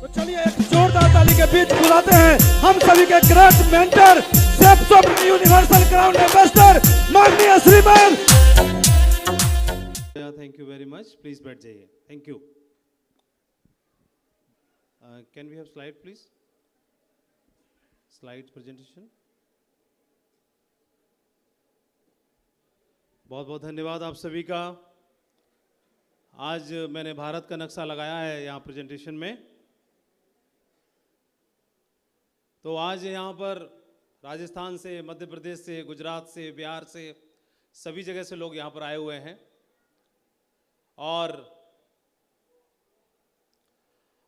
तो चलिए एक जोरदार ताली के बीच बुलाते हैं हम सभी के great mentor, chefs of universal crown ambassador माननीय श्रीमान। Thank you very much. Please बैठ जाइए। Thank you. Can we have slide please? Slide presentation. बहुत बहुत धन्यवाद आप सभी का। आज मैंने भारत का नक्शा लगाया है यहाँ प्रेजेंटेशन में। तो आज यहाँ पर राजस्थान से, मध्य प्रदेश से, गुजरात से, बिहार से, सभी जगह से लोग यहाँ पर आए हुए हैं और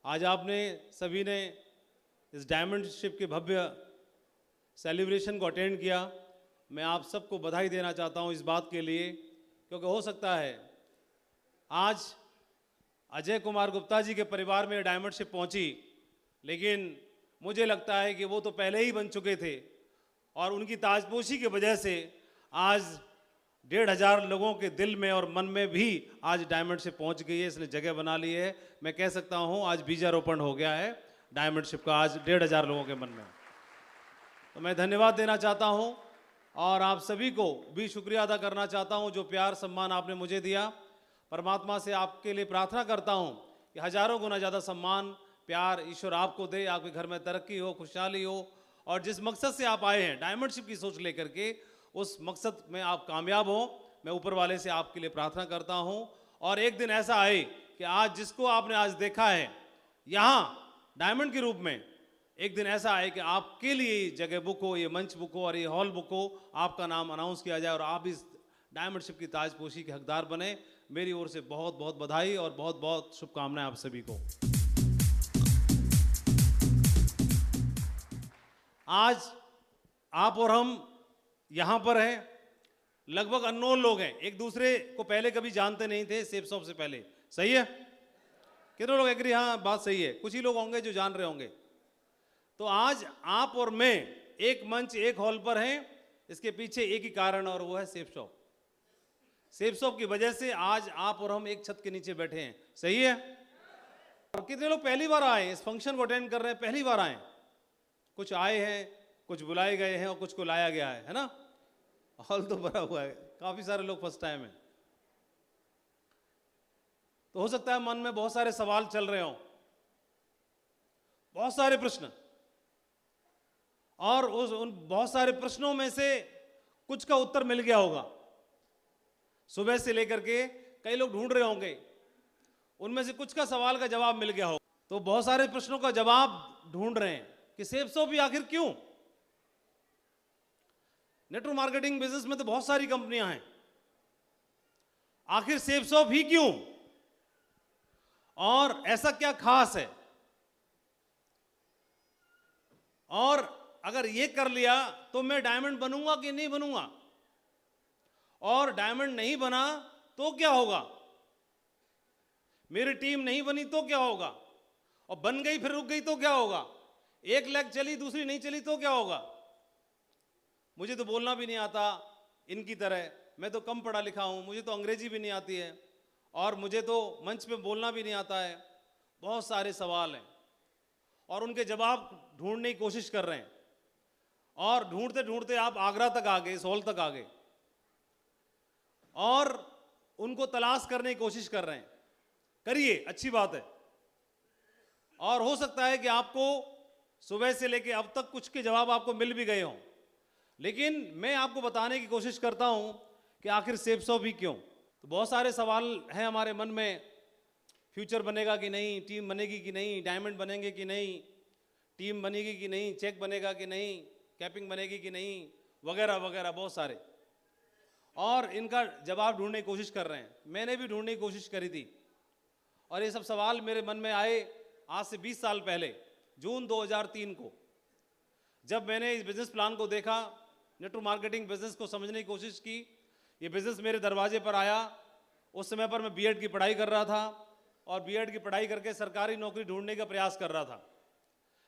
आज आपने सभी ने इस डायमंड शिप के भव्य सेलिब्रेशन को अटेंड किया। मैं आप सबको बधाई देना चाहता हूँ इस बात के लिए, क्योंकि हो सकता है आज अजय कुमार गुप्ता जी के परिवार में डायमंड शिप पहुँची, लेकिन मुझे लगता है कि वो तो पहले ही बन चुके थे और उनकी ताजपोशी की वजह से आज 1,500 लोगों के दिल में और मन में भी आज डायमंड शिप पहुंच गई है, इसने जगह बना ली है। मैं कह सकता हूं आज बीजारोपण हो गया है डायमंड शिप का आज 1,500 लोगों के मन में। तो मैं धन्यवाद देना चाहता हूं और आप सभी को भी शुक्रिया अदा करना चाहता हूं जो प्यार सम्मान आपने मुझे दिया। परमात्मा से आपके लिए प्रार्थना करता हूं कि हजारों गुना ज़्यादा सम्मान प्यार ईश्वर आपको दे, आपके घर में तरक्की हो, खुशहाली हो और जिस मकसद से आप आए हैं डायमंड शिप की सोच लेकर के, उस मकसद में आप कामयाब हो। मैं ऊपर वाले से आपके लिए प्रार्थना करता हूं और एक दिन ऐसा आए कि आज जिसको आपने आज देखा है यहाँ डायमंड के रूप में, एक दिन ऐसा आए कि आपके लिए जगह बुक हो, ये मंच बुक हो और ये हॉल बुक हो, आपका नाम अनाउंस किया जाए और आप इस डायमंड शिप की ताजपोशी के हकदार बने। मेरी ओर से बहुत बहुत बधाई और बहुत बहुत शुभकामनाएं आप सभी को। आज आप और हम यहां पर हैं, लगभग अननोन लोग हैं, एक दूसरे को पहले कभी जानते नहीं थे सेफ्स ऑफ से पहले। सही है? कितने लोग एग्री? हाँ, बात सही है। कुछ ही लोग होंगे जो जान रहे होंगे। तो आज आप और मैं एक मंच, एक हॉल पर हैं। इसके पीछे एक ही कारण और वो है सेफ्स ऑफ। सेफ्स ऑफ की वजह से आज आप और हम एक छत के नीचे बैठे हैं। सही है? और कितने लोग पहली बार आए इस फंक्शन को अटेंड कर रहे हैं? पहली बार आए। कुछ आए हैं, कुछ बुलाए गए हैं और कुछ को लाया गया है ना? हॉल तो भरा हुआ है, काफी सारे लोग फर्स्ट टाइम है। तो हो सकता है मन में बहुत सारे सवाल चल रहे हों, बहुत सारे प्रश्न, और उन बहुत सारे प्रश्नों में से कुछ का उत्तर मिल गया होगा। सुबह से लेकर के कई लोग ढूंढ रहे होंगे, उनमें से कुछ का सवाल का जवाब मिल गया होगा। तो बहुत सारे प्रश्नों का जवाब ढूंढ रहे हैं कि सेफ्स ऑफ भी आखिर क्यों? नेटवर्क मार्केटिंग बिजनेस में तो बहुत सारी कंपनियां हैं, आखिर सेफ्स ऑफ ही क्यों? और ऐसा क्या खास है? और अगर ये कर लिया तो मैं डायमंड बनूंगा कि नहीं बनूंगा? और डायमंड नहीं बना तो क्या होगा? मेरी टीम नहीं बनी तो क्या होगा? और बन गई फिर रुक गई तो क्या होगा? एक लेग चली दूसरी नहीं चली तो क्या होगा? मुझे तो बोलना भी नहीं आता इनकी तरह, मैं तो कम पढ़ा लिखा हूं, मुझे तो अंग्रेजी भी नहीं आती है और मुझे तो मंच पे बोलना भी नहीं आता है। बहुत सारे सवाल हैं और उनके जवाब ढूंढने की कोशिश कर रहे हैं और ढूंढते ढूंढते आप आगरा तक आ गए, इस हॉल तक आ गए और उनको तलाश करने की कोशिश कर रहे हैं। करिए, अच्छी बात है। और हो सकता है कि आपको सुबह से लेकर अब तक कुछ के जवाब आपको मिल भी गए हों, लेकिन मैं आपको बताने की कोशिश करता हूं कि आखिर सेफ्स ऑफ ही क्यों। तो बहुत सारे सवाल हैं हमारे मन में, फ्यूचर बनेगा कि नहीं, टीम बनेगी कि नहीं, डायमंड बनेंगे कि नहीं, टीम बनेगी कि नहीं, चेक बनेगा कि नहीं, कैपिंग बनेगी कि नहीं, वगैरह वगैरह बहुत सारे, और इनका जवाब ढूंढने की कोशिश कर रहे हैं। मैंने भी ढूंढने की कोशिश करी थी और ये सब सवाल मेरे मन में आए आज से 20 साल पहले, जून 2003 को, जब मैंने इस बिजनेस प्लान को देखा, नेटवर्क मार्केटिंग बिजनेस को समझने की कोशिश की। ये बिजनेस मेरे दरवाजे पर आया। उस समय पर मैं बीएड की पढ़ाई कर रहा था और बीएड की पढ़ाई करके सरकारी नौकरी ढूंढने का प्रयास कर रहा था।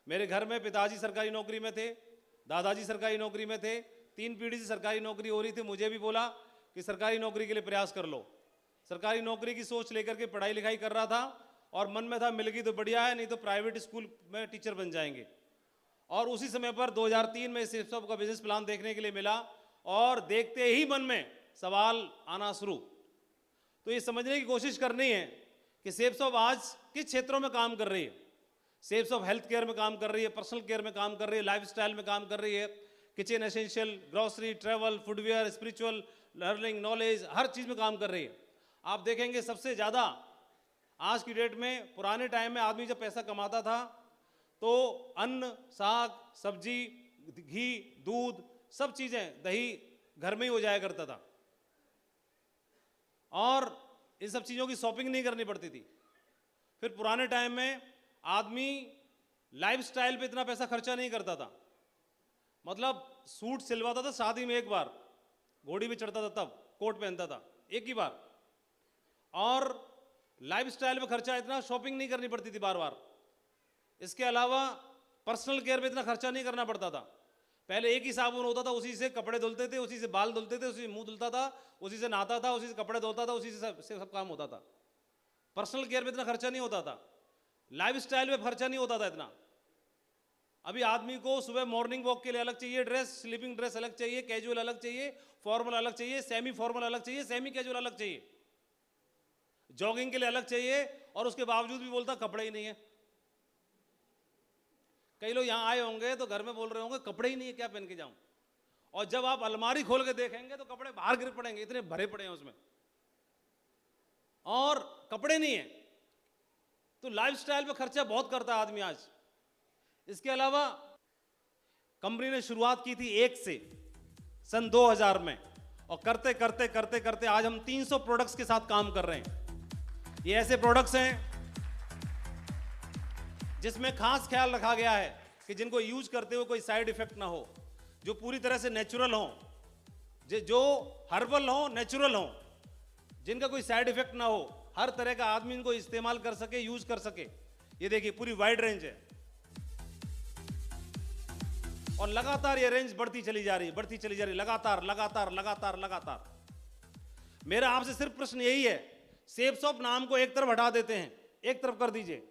मेरे घर में पिताजी सरकारी नौकरी में थे, दादाजी सरकारी नौकरी में थे, 3 पीढ़ी से सरकारी नौकरी हो रही थी। मुझे भी बोला कि सरकारी नौकरी के लिए प्रयास कर लो। सरकारी नौकरी की सोच लेकर के पढ़ाई लिखाई कर रहा था और मन में था मिल गई तो बढ़िया है, नहीं तो प्राइवेट स्कूल में टीचर बन जाएंगे। और उसी समय पर 2003 में सेप्सोप का बिजनेस प्लान देखने के लिए मिला और देखते ही मन में सवाल आना शुरू। तो ये समझने की कोशिश करनी है कि सेप्सोप आज किस क्षेत्रों में काम कर रही है। सेप्सोप हेल्थ केयर में काम कर रही है, पर्सनल केयर में काम कर रही है, लाइफस्टाइल में काम कर रही है, kitchen essential, grocery, travel, footwear, spiritual, learning, knowledge, हर चीज़ में काम कर रही है। आप देखेंगे सबसे ज़्यादा आज की डेट में, पुराने टाइम में आदमी जब पैसा कमाता था तो अन्न, साग, सब्जी, घी, दूध, सब चीज़ें, दही घर में ही हो जाया करता था और इन सब चीज़ों की शॉपिंग नहीं करनी पड़ती थी। फिर पुराने टाइम में आदमी लाइफस्टाइल पे इतना पैसा खर्चा नहीं करता था, मतलब सूट सिलवाता था शादी में एक बार, घोड़ी पे चढ़ता था तब कोट पहनता था एक ही बार, और लाइफस्टाइल पे खर्चा इतना, शॉपिंग नहीं करनी पड़ती थी बार बार। इसके अलावा पर्सनल केयर में इतना खर्चा नहीं करना पड़ता था। पहले एक ही साबुन होता था, उसी से कपड़े धुलते थे, उसी से बाल धुलते थे, उसी से मुंह धुलता था, उसी से नहाता था, उसी से कपड़े धोता था, उसी से सब काम होता था। पर्सनल केयर में इतना खर्चा नहीं होता था, लाइफस्टाइल में खर्चा नहीं होता था इतना। अभी आदमी को सुबह मॉर्निंग वॉक के लिए अलग चाहिए ड्रेस, स्लीपिंग ड्रेस अलग चाहिए, कैजुअल अलग चाहिए, फॉर्मल अलग चाहिए, सेमी फॉर्मल अलग चाहिए, सेमी कैजुअल अलग चाहिए, जॉगिंग के लिए अलग चाहिए, और उसके बावजूद भी बोलता कपड़े ही नहीं है। कई लोग यहां आए होंगे तो घर में बोल रहे होंगे कपड़े ही नहीं है, क्या पहन के जाऊं। और जब आप अलमारी खोल के देखेंगे तो कपड़े बाहर गिर पड़ेंगे, इतने भरे पड़े हैं उसमें, और कपड़े नहीं है। तो लाइफस्टाइल पे खर्चा बहुत करता है आदमी आज। इसके अलावा कंपनी ने शुरुआत की थी 1 से सन 2000 में, और करते करते करते करते आज हम 300 प्रोडक्ट्स के साथ काम कर रहे हैं। ये ऐसे प्रोडक्ट्स हैं जिसमें खास ख्याल रखा गया है कि जिनको यूज करते हुए कोई साइड इफेक्ट ना हो, जो पूरी तरह से नेचुरल हो, जो हर्बल हो, नेचुरल हो, जिनका कोई साइड इफेक्ट ना हो, हर तरह का आदमी इनको इस्तेमाल कर सके, यूज कर सके। ये देखिए पूरी वाइड रेंज है और लगातार ये रेंज बढ़ती चली जा रही है, बढ़ती चली जा रही है, लगातार लगातार लगातार लगातार। मेरा आपसे सिर्फ प्रश्न यही है, सेप्सोप नाम को एक तरफ हटा देते हैं, एक तरफ कर दीजिए।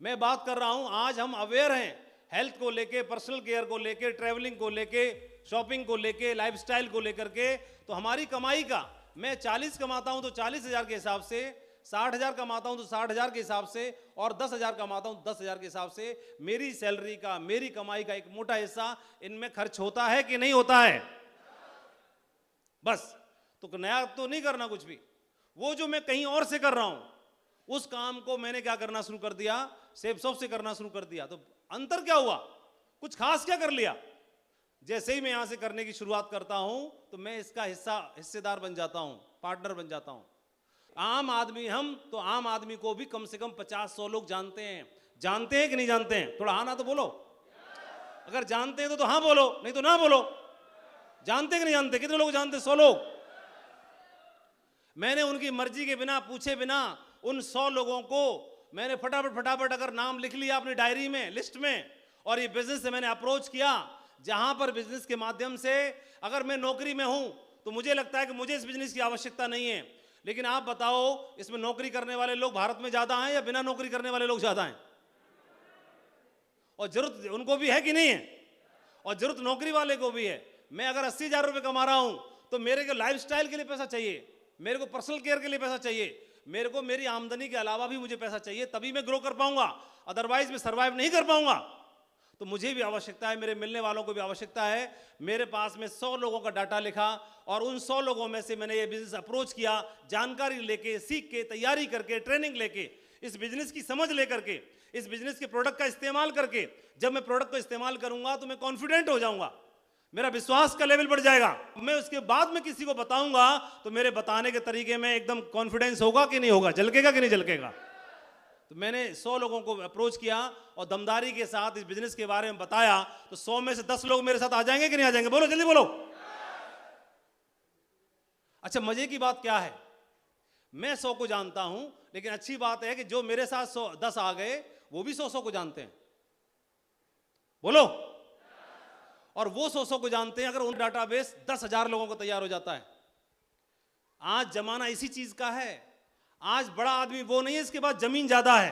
मैं बात कर रहा हूं, आज हम अवेयर हैं हेल्थ को लेके, पर्सनल केयर को लेके, ट्रैवलिंग को लेके, शॉपिंग को लेके, लाइफस्टाइल को लेकर के। तो हमारी कमाई का, मैं 40 कमाता हूं तो 40,000 के हिसाब से, 60,000 कमाता हूं तो 60,000 के हिसाब से, और 10,000 कमाता हूं 10,000 के हिसाब से मेरी सैलरी का, मेरी कमाई का एक मोटा हिस्सा इनमें खर्च होता है कि नहीं होता है? बस। तो नया तो नहीं करना कुछ भी, वो जो मैं कहीं और से कर रहा हूं उस काम को मैंने क्या करना शुरू कर दिया, सेप्सोप से करना शुरू कर दिया। तो अंतर क्या हुआ, कुछ खास क्या कर लिया? जैसे ही मैं यहां से करने की शुरुआत करता हूं तो मैं इसका हिस्सेदार बन जाता हूं, पार्टनर बन जाता हूं। आम आदमी हम तो आम आदमी को भी कम से कम 50-100 लोग जानते हैं। जानते हैं कि नहीं जानते हैं? थोड़ा हाँ ना तो बोलो। अगर जानते हैं तो हाँ बोलो, नहीं तो ना बोलो। जानते कि नहीं जानते? कितने लोग जानते? 100 लोग। मैंने उनकी मर्जी के बिना, पूछे बिना, उन 100 लोगों को मैंने फटाफट फटाफट अगर नाम लिख लिया अपनी डायरी में, लिस्ट में, और ये बिजनेस से मैंने अप्रोच किया। जहां पर बिजनेस के माध्यम से, अगर मैं नौकरी में हूं तो मुझे लगता है कि मुझे इस बिजनेस की आवश्यकता नहीं है, लेकिन आप बताओ इसमें नौकरी करने वाले लोग भारत में ज्यादा हैं या बिना नौकरी करने वाले लोग ज्यादा हैं? और जरूरत उनको भी है कि नहीं है? और जरूरत नौकरी वाले को भी है। मैं अगर 80,000 रुपए कमा रहा हूं तो मेरे को लाइफस्टाइल के लिए पैसा चाहिए, मेरे को पर्सनल केयर के लिए पैसा चाहिए, मेरे को मेरी आमदनी के अलावा भी मुझे पैसा चाहिए, तभी मैं ग्रो कर पाऊंगा, अदरवाइज मैं सर्वाइव नहीं कर पाऊंगा। तो मुझे भी आवश्यकता है, मेरे मिलने वालों को भी आवश्यकता है। मेरे पास में 100 लोगों का डाटा लिखा और उन 100 लोगों में से मैंने ये बिजनेस अप्रोच किया, जानकारी लेके, सीख के, तैयारी करके, ट्रेनिंग लेके, इस बिजनेस की समझ लेकर के, इस बिजनेस के प्रोडक्ट का इस्तेमाल करके। जब मैं प्रोडक्ट को इस्तेमाल करूंगा तो मैं कॉन्फिडेंट हो जाऊंगा, मेरा विश्वास का लेवल बढ़ जाएगा। मैं उसके बाद में किसी को बताऊंगा तो मेरे बताने के तरीके में एकदम कॉन्फिडेंस होगा कि नहीं होगा, झलकेगा कि नहीं झलकेगा। तो मैंने 100 लोगों को अप्रोच किया और दमदारी के साथ इस बिजनेस के बारे में बताया। तो 100 में से 10 लोग मेरे साथ आ जाएंगे कि नहीं आ जाएंगे? बोलो जल्दी बोलो। अच्छा, मजे की बात क्या है, मैं 100 को जानता हूं, लेकिन अच्छी बात है कि जो मेरे साथ 10 आ गए वो भी 100 को जानते हैं। बोलो। और वो 100 को जानते हैं। अगर उन डाटाबेस 10,000 लोगों को तैयार हो जाता है। आज जमाना इसी चीज का है। आज बड़ा आदमी वो नहीं है इसके पास जमीन ज्यादा है,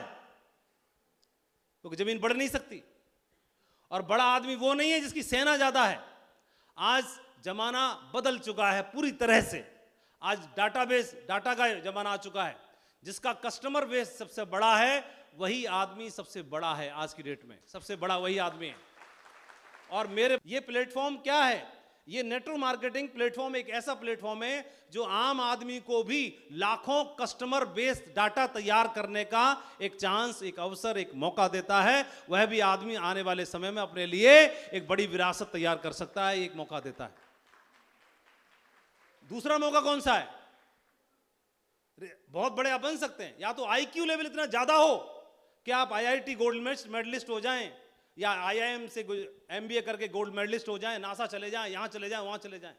क्योंकि जमीन बढ़ नहीं सकती। और बड़ा आदमी वो नहीं है जिसकी सेना ज्यादा है। आज जमाना बदल चुका है पूरी तरह से। आज डाटाबेस, डाटा का जमाना आ चुका है। जिसका कस्टमर बेस सबसे बड़ा है वही आदमी सबसे बड़ा है। आज की डेट में सबसे बड़ा वही आदमी है। और मेरे ये प्लेटफॉर्म क्या है? ये नेटवर्क मार्केटिंग प्लेटफॉर्म एक ऐसा प्लेटफॉर्म है जो आम आदमी को भी लाखों कस्टमर बेस्ड डाटा तैयार करने का एक चांस, एक अवसर, एक मौका देता है। वह भी आदमी आने वाले समय में अपने लिए एक बड़ी विरासत तैयार कर सकता है, एक मौका देता है। दूसरा मौका कौन सा है? बहुत बड़े आप बन सकते हैं। या तो आईक्यू लेवल इतना ज्यादा हो कि आप आईआईटी गोल्ड मेडलिस्ट हो जाएं, या आईआईएम से एमबीए करके गोल्ड मेडलिस्ट हो जाएं, नासा चले जाएं, यहां चले जाएं, वहां चले जाएं।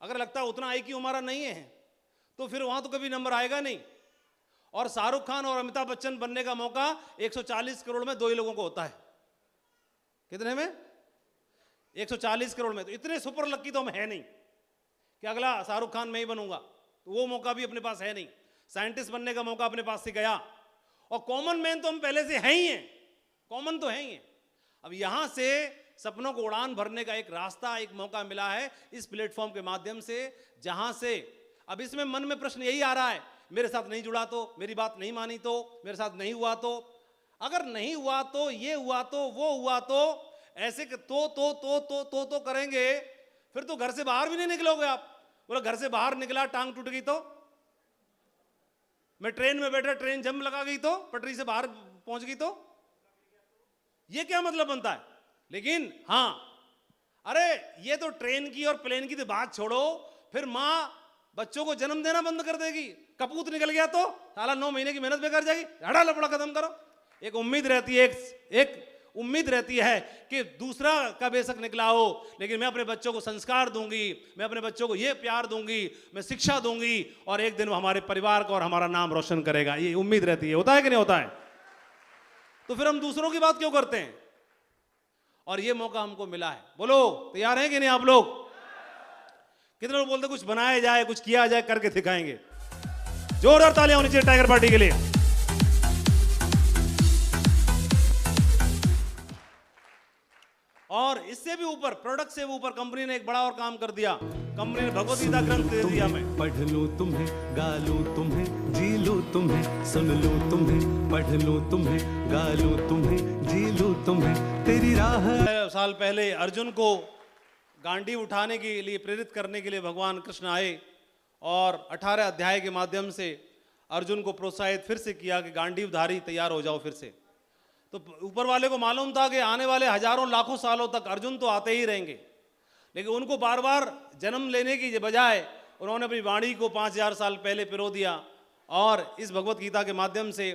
अगर लगता है उतना आईक्यू हमारा नहीं है तो फिर वहां तो कभी नंबर आएगा नहीं। और शाहरुख खान और अमिताभ बच्चन बनने का मौका 140 करोड़ में 2 ही लोगों को होता है। कितने में? 140 करोड़ में। तो इतने सुपर लकी तो हम है नहीं कि अगला शाहरुख खान मैं ही बनूंगा, तो वो मौका भी अपने पास है नहीं। साइंटिस्ट बनने का मौका अपने पास से गया। और कॉमन मैन तो हम पहले से है ही हैं, कॉमन तो है ही हैं। अब यहां से सपनों को उड़ान भरने का एक रास्ता, एक मौका मिला है इस प्लेटफॉर्म के माध्यम से, जहां से अब इसमें मन में प्रश्न यही आ रहा है, मेरे साथ नहीं जुड़ा तो, मेरी बात नहीं मानी तो, मेरे साथ नहीं हुआ तो, अगर नहीं हुआ तो, ये हुआ तो, वो हुआ तो, ऐसे तो करेंगे फिर तो घर से बाहर भी नहीं निकलोगे आप। बोला घर से बाहर निकला टांग टूट गई तो, मैं ट्रेन में बैठा ट्रेन जम लगा गई तो, पटरी से बाहर पहुंच गई तो, ये क्या मतलब बनता है? लेकिन हां, अरे ये तो ट्रेन की और प्लेन की तो बात छोड़ो, फिर मां बच्चों को जन्म देना बंद कर देगी। कपूत निकल गया तो साला 9 महीने की मेहनत बेकार जाएगी। हड़ा लपड़ा खत्म करो। एक उम्मीद रहती है, एक उम्मीद रहती है कि दूसरा का बेशक निकला हो, लेकिन मैं अपने बच्चों को संस्कार दूंगी, मैं अपने बच्चों को ये प्यार दूंगी, मैं शिक्षा दूंगी, और एक दिन वो हमारे परिवार का और हमारा नाम रोशन करेगा। ये उम्मीद रहती है। होता है कि नहीं होता है? तो फिर हम दूसरों की बात क्यों करते हैं? और ये मौका हमको मिला है। बोलो तैयार हैं कि नहीं आप लोग? कितने लोग बोलते कुछ बनाया जाए, कुछ किया जाए, करके दिखाएंगे? जोरदार तालियां होनी चाहिए टाइगर पार्टी के लिए। और इससे भी ऊपर, प्रोडक्ट से भी ऊपर कंपनी ने एक बड़ा और काम कर दिया। कंपनी ने भगवत गीता ग्रंथ दे दिया। मैं पढ़ लूं तुम्हें, गा लूं तुम्हें, जी लूं तुम्हें, सुन लूं तुम्हें, पढ़ लूं तुम्हें, गा लूं तुम्हें, जी लूं तुम्हें, तेरी राह। साल पहले अर्जुन को गांडी उठाने के लिए प्रेरित करने के लिए भगवान कृष्ण आए और 18 अध्याय के माध्यम से अर्जुन को प्रोत्साहित फिर से किया कि गांडीवधारी तैयार हो जाओ फिर से। तो ऊपर वाले को मालूम था कि आने वाले हजारों लाखों सालों तक अर्जुन तो आते ही रहेंगे, लेकिन उनको बार बार जन्म लेने की बजाय उन्होंने अपनी वाणी को 5000 साल पहले पिरो दिया। और इस भगवत गीता के माध्यम से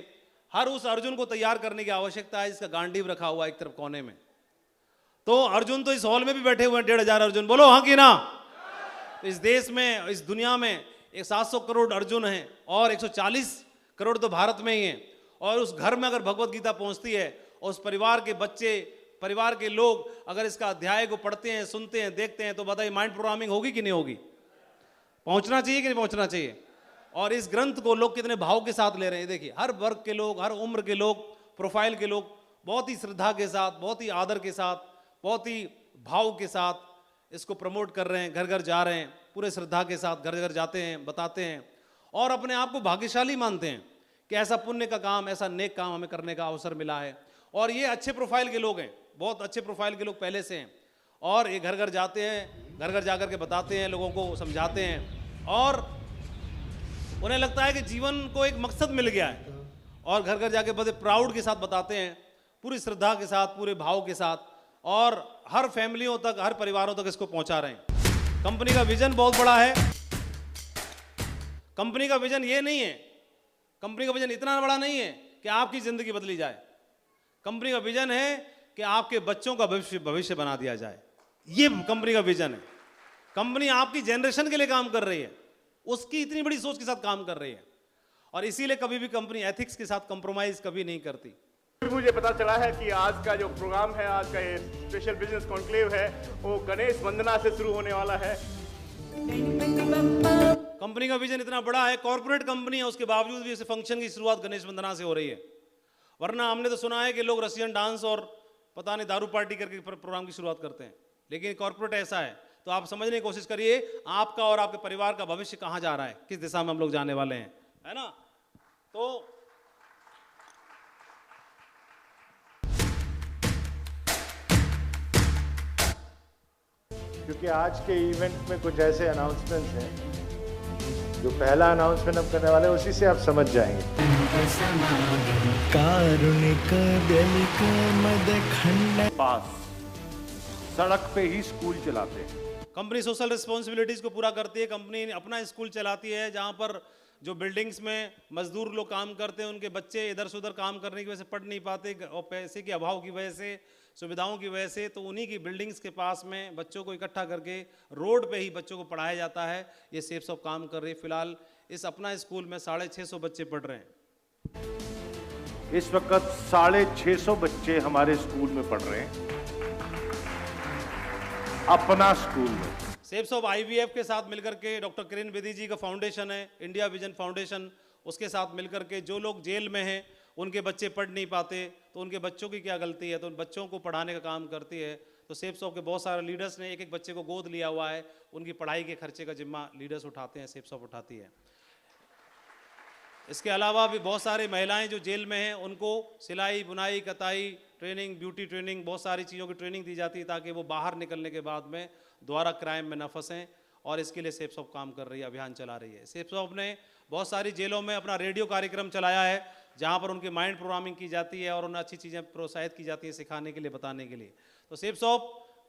हर उस अर्जुन को तैयार करने की आवश्यकता है जिसका गांडीव रखा हुआ एक तरफ कोने में। तो अर्जुन तो इस हॉल में भी बैठे हुए हैं, 1500 अर्जुन। बोलो हाँ कि ना? इस देश में, इस दुनिया में 700 करोड़ अर्जुन हैं और 140 करोड़ तो भारत में ही हैं। और उस घर में अगर भगवत गीता पहुंचती है और उस परिवार के बच्चे, परिवार के लोग अगर इसका अध्याय को पढ़ते हैं, सुनते हैं, देखते हैं, तो बताइए माइंड प्रोग्रामिंग होगी कि नहीं होगी? पहुंचना चाहिए कि नहीं पहुंचना चाहिए? और इस ग्रंथ को लोग कितने भाव के साथ ले रहे हैं। देखिए, हर वर्ग के लोग, हर उम्र के लोग, प्रोफाइल के लोग बहुत ही श्रद्धा के साथ, बहुत ही आदर के साथ, बहुत ही भाव के साथ इसको प्रमोट कर रहे हैं। घर घर जा रहे हैं, पूरे श्रद्धा के साथ घर घर जाते हैं, बताते हैं और अपने आप को भाग्यशाली मानते हैं कि ऐसा पुण्य का काम, ऐसा नेक काम हमें करने का अवसर मिला है। और ये अच्छे प्रोफाइल के लोग हैं, बहुत अच्छे प्रोफाइल के लोग पहले से हैं। और ये घर घर जाते हैं, घर घर जाकर के बताते हैं, लोगों को समझाते हैं और उन्हें लगता है कि जीवन को एक मकसद मिल गया है। और घर घर जाके बड़े प्राउड के साथ बताते हैं, पूरी श्रद्धा के साथ, पूरे भाव के साथ, और हर फैमिलियों तक, हर परिवारों तक इसको पहुंचा रहे हैं। कंपनी का विजन बहुत बड़ा है। कंपनी का विजन ये नहीं है, कंपनी का विजन इतना बड़ा नहीं है कि आपकी जिंदगी बदली जाए। कंपनी का विजन है कि आपके बच्चों का भविष्य बना दिया जाए। ये कंपनी का विजन है। कंपनी आपकी जनरेशन के लिए काम कर रही है, उसकी इतनी बड़ी सोच के साथ काम कर रही है। और इसीलिए कभी भी कंपनी एथिक्स के साथ कंप्रोमाइज कभी नहीं करती। मुझे पता चला है कि आज का जो प्रोग्राम है, आज का ये स्पेशल बिजनेस कॉन्क्लेव है, वो गणेश वंदना से शुरू होने वाला है। कंपनी का विजन इतना बड़ा है, कॉर्पोरेट कंपनी है, उसके बावजूद भी इस फंक्शन की शुरुआत गणेश वंदना से हो रही है। वरना हमने तो सुना है कि लोग रशियन डांस और पता नहीं दारू पार्टी करके प्रोग्राम की शुरुआत करते हैं, लेकिन कॉर्पोरेट ऐसा है। तो आप समझने की कोशिश करिए आपका और आपके परिवार का भविष्य कहाँ जा रहा है, किस दिशा में हम लोग जाने वाले हैं, है ना। तो क्योंकि आज के इवेंट में कुछ ऐसे अनाउंसमेंट्स हैं, जो पहला अनाउंसमेंट हम करने वाले हैं उसी से आप समझ जाएंगे। कारुणिक दलिक मदखंड पास सड़क पे ही स्कूल चलाते हैं। कंपनी सोशल रिस्पॉन्सिबिलिटीज को पूरा करती है। कंपनी अपना स्कूल चलाती है जहां पर जो बिल्डिंग्स में मजदूर लोग काम करते हैं, उनके बच्चे इधर से उधर काम करने की वजह से पढ़ नहीं पाते और पैसे के अभाव की वजह से, सुविधाओं की वजह से, तो उन्हीं की बिल्डिंग्स के पास में बच्चों को इकट्ठा करके रोड पे ही बच्चों को पढ़ाया जाता है। ये सेफ्स ऑफ काम कर रही है। फिलहाल इस अपना स्कूल में 650 बच्चे पढ़ रहे हैं। इस वक्त 650 बच्चे हमारे स्कूल में पढ़ रहे हैं, अपना स्कूल में। सेफ्स ऑफ IVF के साथ मिलकर के डॉक्टर किरण बेदी जी का फाउंडेशन है, इंडिया विजन फाउंडेशन, उसके साथ मिलकर के जो लोग जेल में हैं उनके बच्चे पढ़ नहीं पाते, तो उनके बच्चों की क्या गलती है, तो उन बच्चों को पढ़ाने का काम करती है। तो सेफ्स ऑफ के बहुत सारे लीडर्स ने एक एक बच्चे को गोद लिया हुआ है, उनकी पढ़ाई के खर्चे का जिम्मा लीडर्स उठाते हैं, सेफ्स ऑफ उठाती है। इसके अलावा भी बहुत सारी महिलाएं जो जेल में हैं उनको सिलाई बुनाई कताई ट्रेनिंग, ब्यूटी ट्रेनिंग, बहुत सारी चीज़ों की ट्रेनिंग दी जाती है ताकि वो बाहर निकलने के बाद में दोबारा क्राइम में न फंसें, और इसके लिए सेफ्स ऑफ काम कर रही है, अभियान चला रही है। सेफ्स ऑफ ने बहुत सारी जेलों में अपना रेडियो कार्यक्रम चलाया है जहाँ पर उनकी माइंड प्रोग्रामिंग की जाती है और उन्हें अच्छी चीज़ें प्रोत्साहित की जाती है सिखाने के लिए, बताने के लिए। तो सेफ्स ऑफ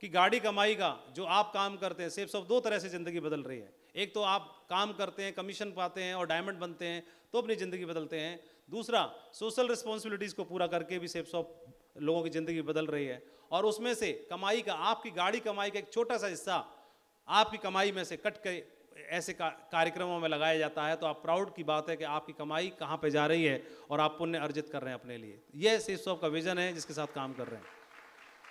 की गाड़ी कमाई का जो आप काम करते हैं, सेफ्स ऑफ 2 तरह से ज़िंदगी बदल रही है। एक तो आप काम करते हैं, कमीशन पाते हैं और डायमंड बनते हैं तो अपनी ज़िंदगी बदलते हैं। दूसरा, सोशल रिस्पॉन्सिबिलिटीज़ को पूरा करके भी सेफ्स ऑफ लोगों की ज़िंदगी बदल रही है, और उसमें से कमाई का, आपकी गाड़ी कमाई का एक छोटा सा हिस्सा आपकी कमाई में से कट के ऐसे कार्यक्रमों में लगाया जाता है। तो आप प्राउड की बात है कि आपकी कमाई कहाँ पे जा रही है और आप पुण्य अर्जित कर रहे हैं अपने लिए। यह सेफ्स ऑफ का विजन है जिसके साथ काम कर रहे हैं।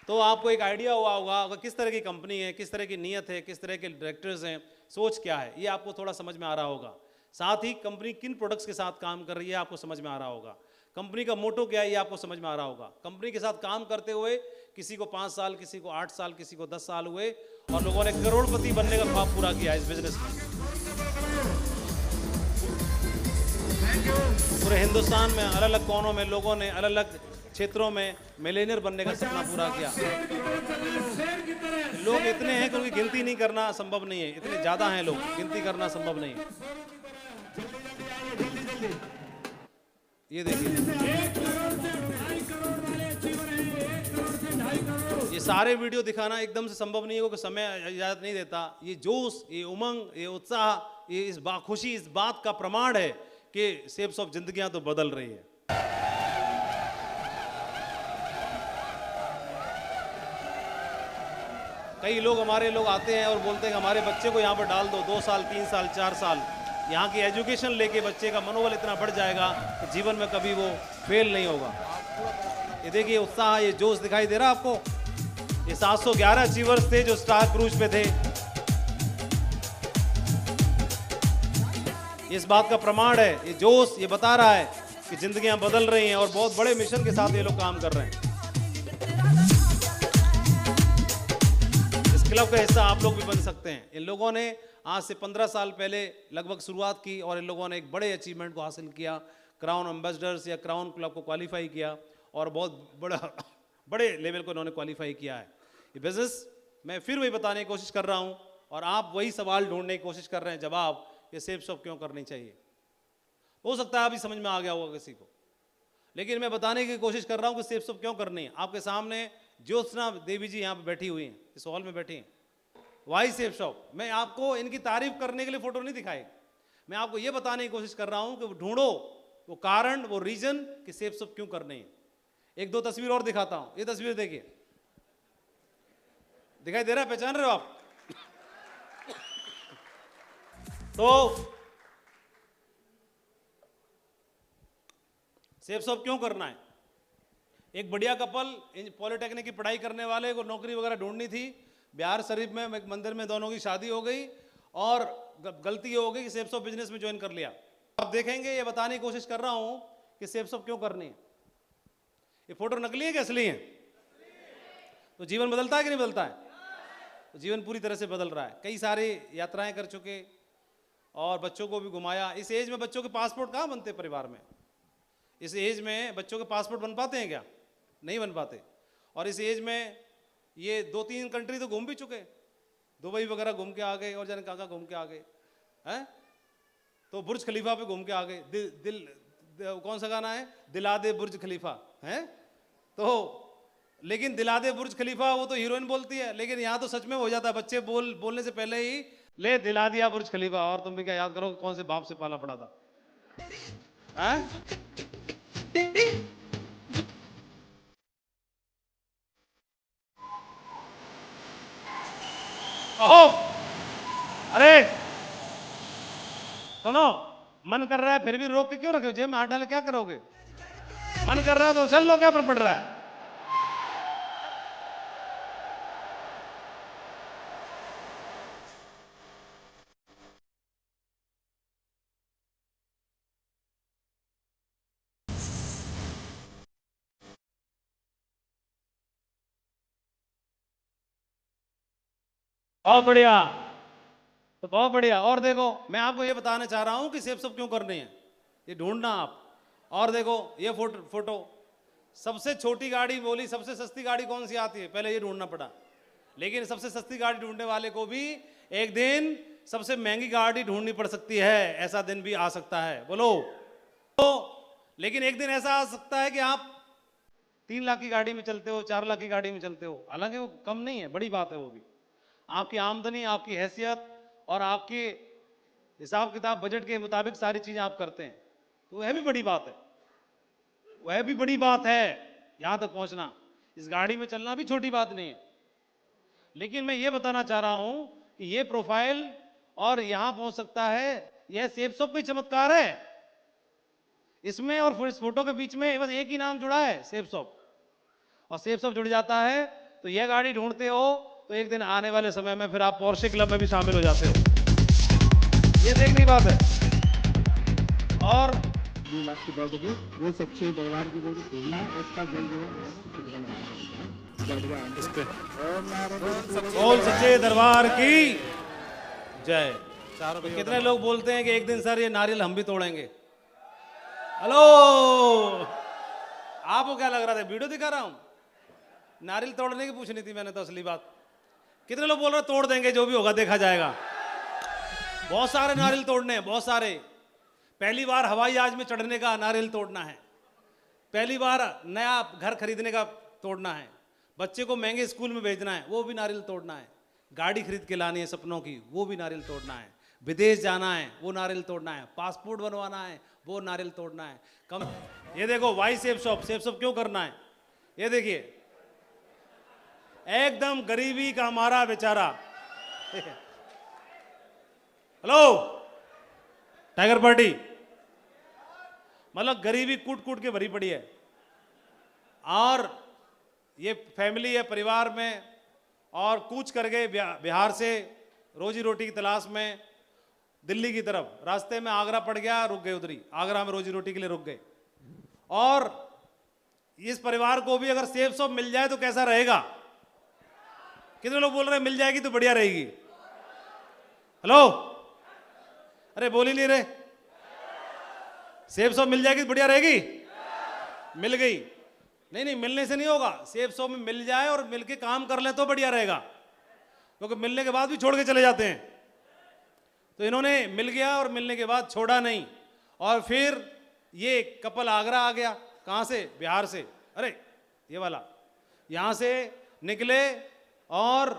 तो आपको एक आइडिया हुआ होगा अगर किस तरह की कंपनी है, किस तरह की नीयत है, किस तरह के डायरेक्टर्स हैं, सोच क्या है, ये आपको थोड़ा समझ में आ रहा होगा। साथ ही कंपनी किन प्रोडक्ट्स के साथ काम कर रही है आपको समझ में आ रहा होगा। कंपनी का मोटो क्या है ये आपको समझ में आ रहा होगा। कंपनी के साथ काम करते हुए किसी को 5 साल, किसी को 8 साल, किसी को 10 साल हुए और लोगों ने करोड़पति बनने का ख्वाब पूरा किया इस बिजनेस में। पूरे हिंदुस्तान में अलग अलग कोनों में लोगों ने अलग अलग क्षेत्रों में मिलेनियर बनने का सपना पूरा किया। लोग इतने हैं कि उनकी गिनती नहीं करना संभव नहीं है, इतने ज्यादा हैं लोग, गिनती करना संभव नहीं है। ये देखिए, ये सारे वीडियो दिखाना एकदम से संभव नहीं है क्योंकि समय इजाजत नहीं देता। ये जोश, ये उमंग, ये उत्साह, ये इस खुशी इस बात का प्रमाण है कि सेफ्स ऑफ जिंदगियां तो बदल रही है। कई लोग हमारे लोग आते हैं और बोलते हैं कि हमारे बच्चे को यहाँ पर डाल दो, 2 साल 3 साल 4 साल, यहाँ की एजुकेशन लेके बच्चे का मनोबल इतना बढ़ जाएगा कि जीवन में कभी वो फेल नहीं होगा। ये देखिए उत्साह, ये जोश दिखाई दे रहा है आपको। ये 711 अचीवर्स थे जो स्टार क्रूज पे थे। इस बात का प्रमाण है, ये जोश ये बता रहा है कि जिंदगियां बदल रही हैं और बहुत बड़े मिशन के साथ ये लोग काम कर रहे हैं। क्लब का हिस्सा आप लोग भी बन सकते हैं। इन लोगों ने आज से 15 साल पहले लगभग शुरुआत की और इन लोगों ने एक बड़े अचीवमेंट को हासिल किया, क्राउन एम्बेसडर्स या क्राउन क्लब को क्वालिफाई किया और बहुत बड़े लेवल को उन्होंने क्वालिफाई किया है। ये बिजनेस मैं फिर वही बताने की कोशिश कर रहा हूँ और आप वही सवाल ढूंढने की कोशिश कर रहे हैं जवाब, ये सेफ्स ऑफ क्यों करनी चाहिए। हो सकता है अभी समझ में आ गया होगा किसी को, लेकिन मैं बताने की कोशिश कर रहा हूँ कि सेफ्स ऑफ क्यों करनी है। आपके सामने ज्योत्सना देवी जी यहाँ पे बैठी हुई हैं, इस हॉल में बैठी हैं। वाई सेफ्स ऑफ, मैं आपको इनकी तारीफ करने के लिए फोटो नहीं दिखाई, मैं आपको ये बताने की कोशिश कर रहा हूँ कि ढूंढो वो कारण, वो रीजन कि सेफ्स ऑफ क्यों करनी है। 1-2 तस्वीर और दिखाता हूँ। ये तस्वीर देखिए, दिखाई दे रहा है, पहचान रहे हो आप? तो सेफ्स ऑफ क्यों करना है? एक बढ़िया कपल पॉलिटेक्निक की पढ़ाई करने वाले को नौकरी वगैरह ढूंढनी थी, बिहार शरीफ में एक मंदिर में दोनों की शादी हो गई और गलती ये होगी कि सेप्स ऑफ बिजनेस में ज्वाइन कर लिया। आप देखेंगे, ये बताने की कोशिश कर रहा हूं कि सेप्स ऑफ क्यों करनी है। ये फोटो नकली है कि असली है? तो जीवन बदलता है कि नहीं बदलता है? तो जीवन पूरी तरह से बदल रहा है। कई सारी यात्राएं कर चुके और बच्चों को भी घुमाया। इस एज में बच्चों के पासपोर्ट कहाँ बनते परिवार में? इस एज में बच्चों के पासपोर्ट बन पाते हैं क्या? नहीं बन पाते। और इस एज में ये 2-3 कंट्री तो घूम भी चुके, दुबई वगैरह घूम के आ गए और जाने कहाँ घूम के आ गए हैं। तो बुर्ज खलीफा पे घूम के आ गए। कौन सा गाना है, दिला दे बुर्ज खलीफा है। तो लेकिन दिला दे बुर्ज खलीफा वो तो हीरोइन बोलती है, लेकिन यहाँ तो सच में हो जाता है। बच्चे बोलने से पहले ही ले दिला दिया बुर्ज खलीफा। और तुम भी क्या याद करो कौन से बाप से पाला पड़ा था हैं? ओहो, अरे सुनो, मन कर रहा है फिर भी रोक के क्यों रखे? जेब में हाथ डाले क्या करोगे? मन कर रहा है तो चल लो, क्या फर्क पड़ रहा है? बहुत बढ़िया, तो बहुत बढ़िया। और देखो, मैं आपको ये बताना चाह रहा हूं कि सेब सब क्यों करने हैं, ये ढूंढना आप। और देखो ये फोटो सबसे छोटी गाड़ी बोली, सबसे सस्ती गाड़ी कौन सी आती है, पहले ये ढूंढना पड़ा। लेकिन सबसे सस्ती गाड़ी ढूंढने वाले को भी एक दिन सबसे महंगी गाड़ी ढूंढनी पड़ सकती है। ऐसा दिन भी आ सकता है, बोलो। तो लेकिन एक दिन ऐसा आ सकता है कि आप 3 लाख की गाड़ी में चलते हो, 4 लाख की गाड़ी में चलते हो। हालांकि वो कम नहीं है, बड़ी बात है वो भी। आपकी आमदनी, आपकी हैसियत और आपके हिसाब किताब बजट के मुताबिक सारी चीजें आप करते हैं, तो वह भी बड़ी बात है। वह भी बड़ी बात है यहां तक पहुंचना। इस गाड़ी में चलना भी छोटी बात नहीं है। लेकिन मैं ये बताना चाह रहा हूं कि ये प्रोफाइल और यहां पहुंच सकता है, यह सेब सब कोई चमत्कार है। इसमें और इस फोटो के बीच में बस एक ही नाम जुड़ा है, सेब सब। और सेब सब जुड़ जाता है तो यह गाड़ी ढूंढते हो तो एक दिन आने वाले समय में फिर आप पोर्शे क्लब में भी शामिल हो जाते हो। ये देखने की बात है। और वो सच्चे दरबार की उसका बोल सच्चे दरबार की जय। तो कितने लोग बोलते हैं कि एक दिन सर ये नारियल हम भी तोड़ेंगे? हेलो, आपको क्या लग रहा था वीडियो दिखा रहा हूं? नारियल तोड़ने की पूछनी थी मैंने तो असली बात। कितने लोग बोल रहे तोड़ देंगे, जो भी होगा देखा जाएगा। बहुत सारे नारियल तोड़ने हैं, बहुत सारे। पहली बार हवाई जहाज में चढ़ने का नारियल तोड़ना है, पहली बार नया घर खरीदने का तोड़ना है, बच्चे को महंगे स्कूल में भेजना है, वो भी नारियल तोड़ना है, गाड़ी खरीद के लानी है सपनों की, वो भी नारियल तोड़ना है, विदेश जाना है, वो नारियल तोड़ना है, पासपोर्ट बनवाना है, वो नारियल तोड़ना है। कम ये देखो वाई सेब शॉप क्यों करना है? ये देखिए, एकदम गरीबी का हमारा बेचारा। हेलो टाइगर पार्टी, मतलब गरीबी कूट कूट के भरी पड़ी है। और ये फैमिली है, परिवार में, और कूच कर गए बिहार से रोजी रोटी की तलाश में दिल्ली की तरफ। रास्ते में आगरा पड़ गया, रुक गए उधरी, आगरा में रोजी रोटी के लिए रुक गए। और इस परिवार को भी अगर सेब शॉप मिल जाए तो कैसा रहेगा? कितने लोग बोल रहे हैं मिल जाएगी तो बढ़िया रहेगी? हेलो, अरे बोल ही नहीं रहे। सेब शॉप मिल जाएगी तो बढ़िया रहेगी? मिल गई? नहीं, मिलने से नहीं होगा। सेब शॉप में मिल जाए और मिलके काम कर ले तो बढ़िया रहेगा, क्योंकि मिलने के बाद भी छोड़ के चले जाते हैं। तो इन्होंने मिल गया और मिलने के बाद छोड़ा नहीं। और फिर ये कपल आगरा आ गया। कहां से? बिहार से। अरे ये वाला, यहां से निकले और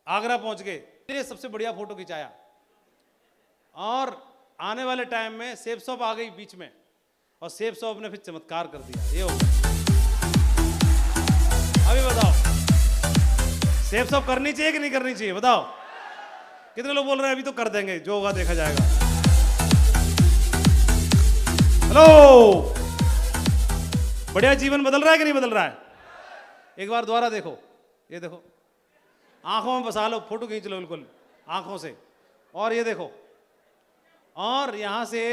आगरा पहुंच गए। ये सबसे बढ़िया फोटो खिंचाया। और आने वाले टाइम में सेब शॉप आ गई बीच में, और सेब शॉप ने फिर चमत्कार कर दिया। ये हो गया। अभी बताओ, सेब शॉप करनी चाहिए कि नहीं करनी चाहिए? बताओ। कितने लोग बोल रहे हैं अभी तो कर देंगे, जो होगा देखा जाएगा। हेलो, बढ़िया जीवन बदल रहा है कि नहीं बदल रहा है? एक बार दोबारा देखो, ये देखो, आंखों में बसा लो, फोटो खींच लो बिल्कुल आंखों से। और ये देखो, और यहां से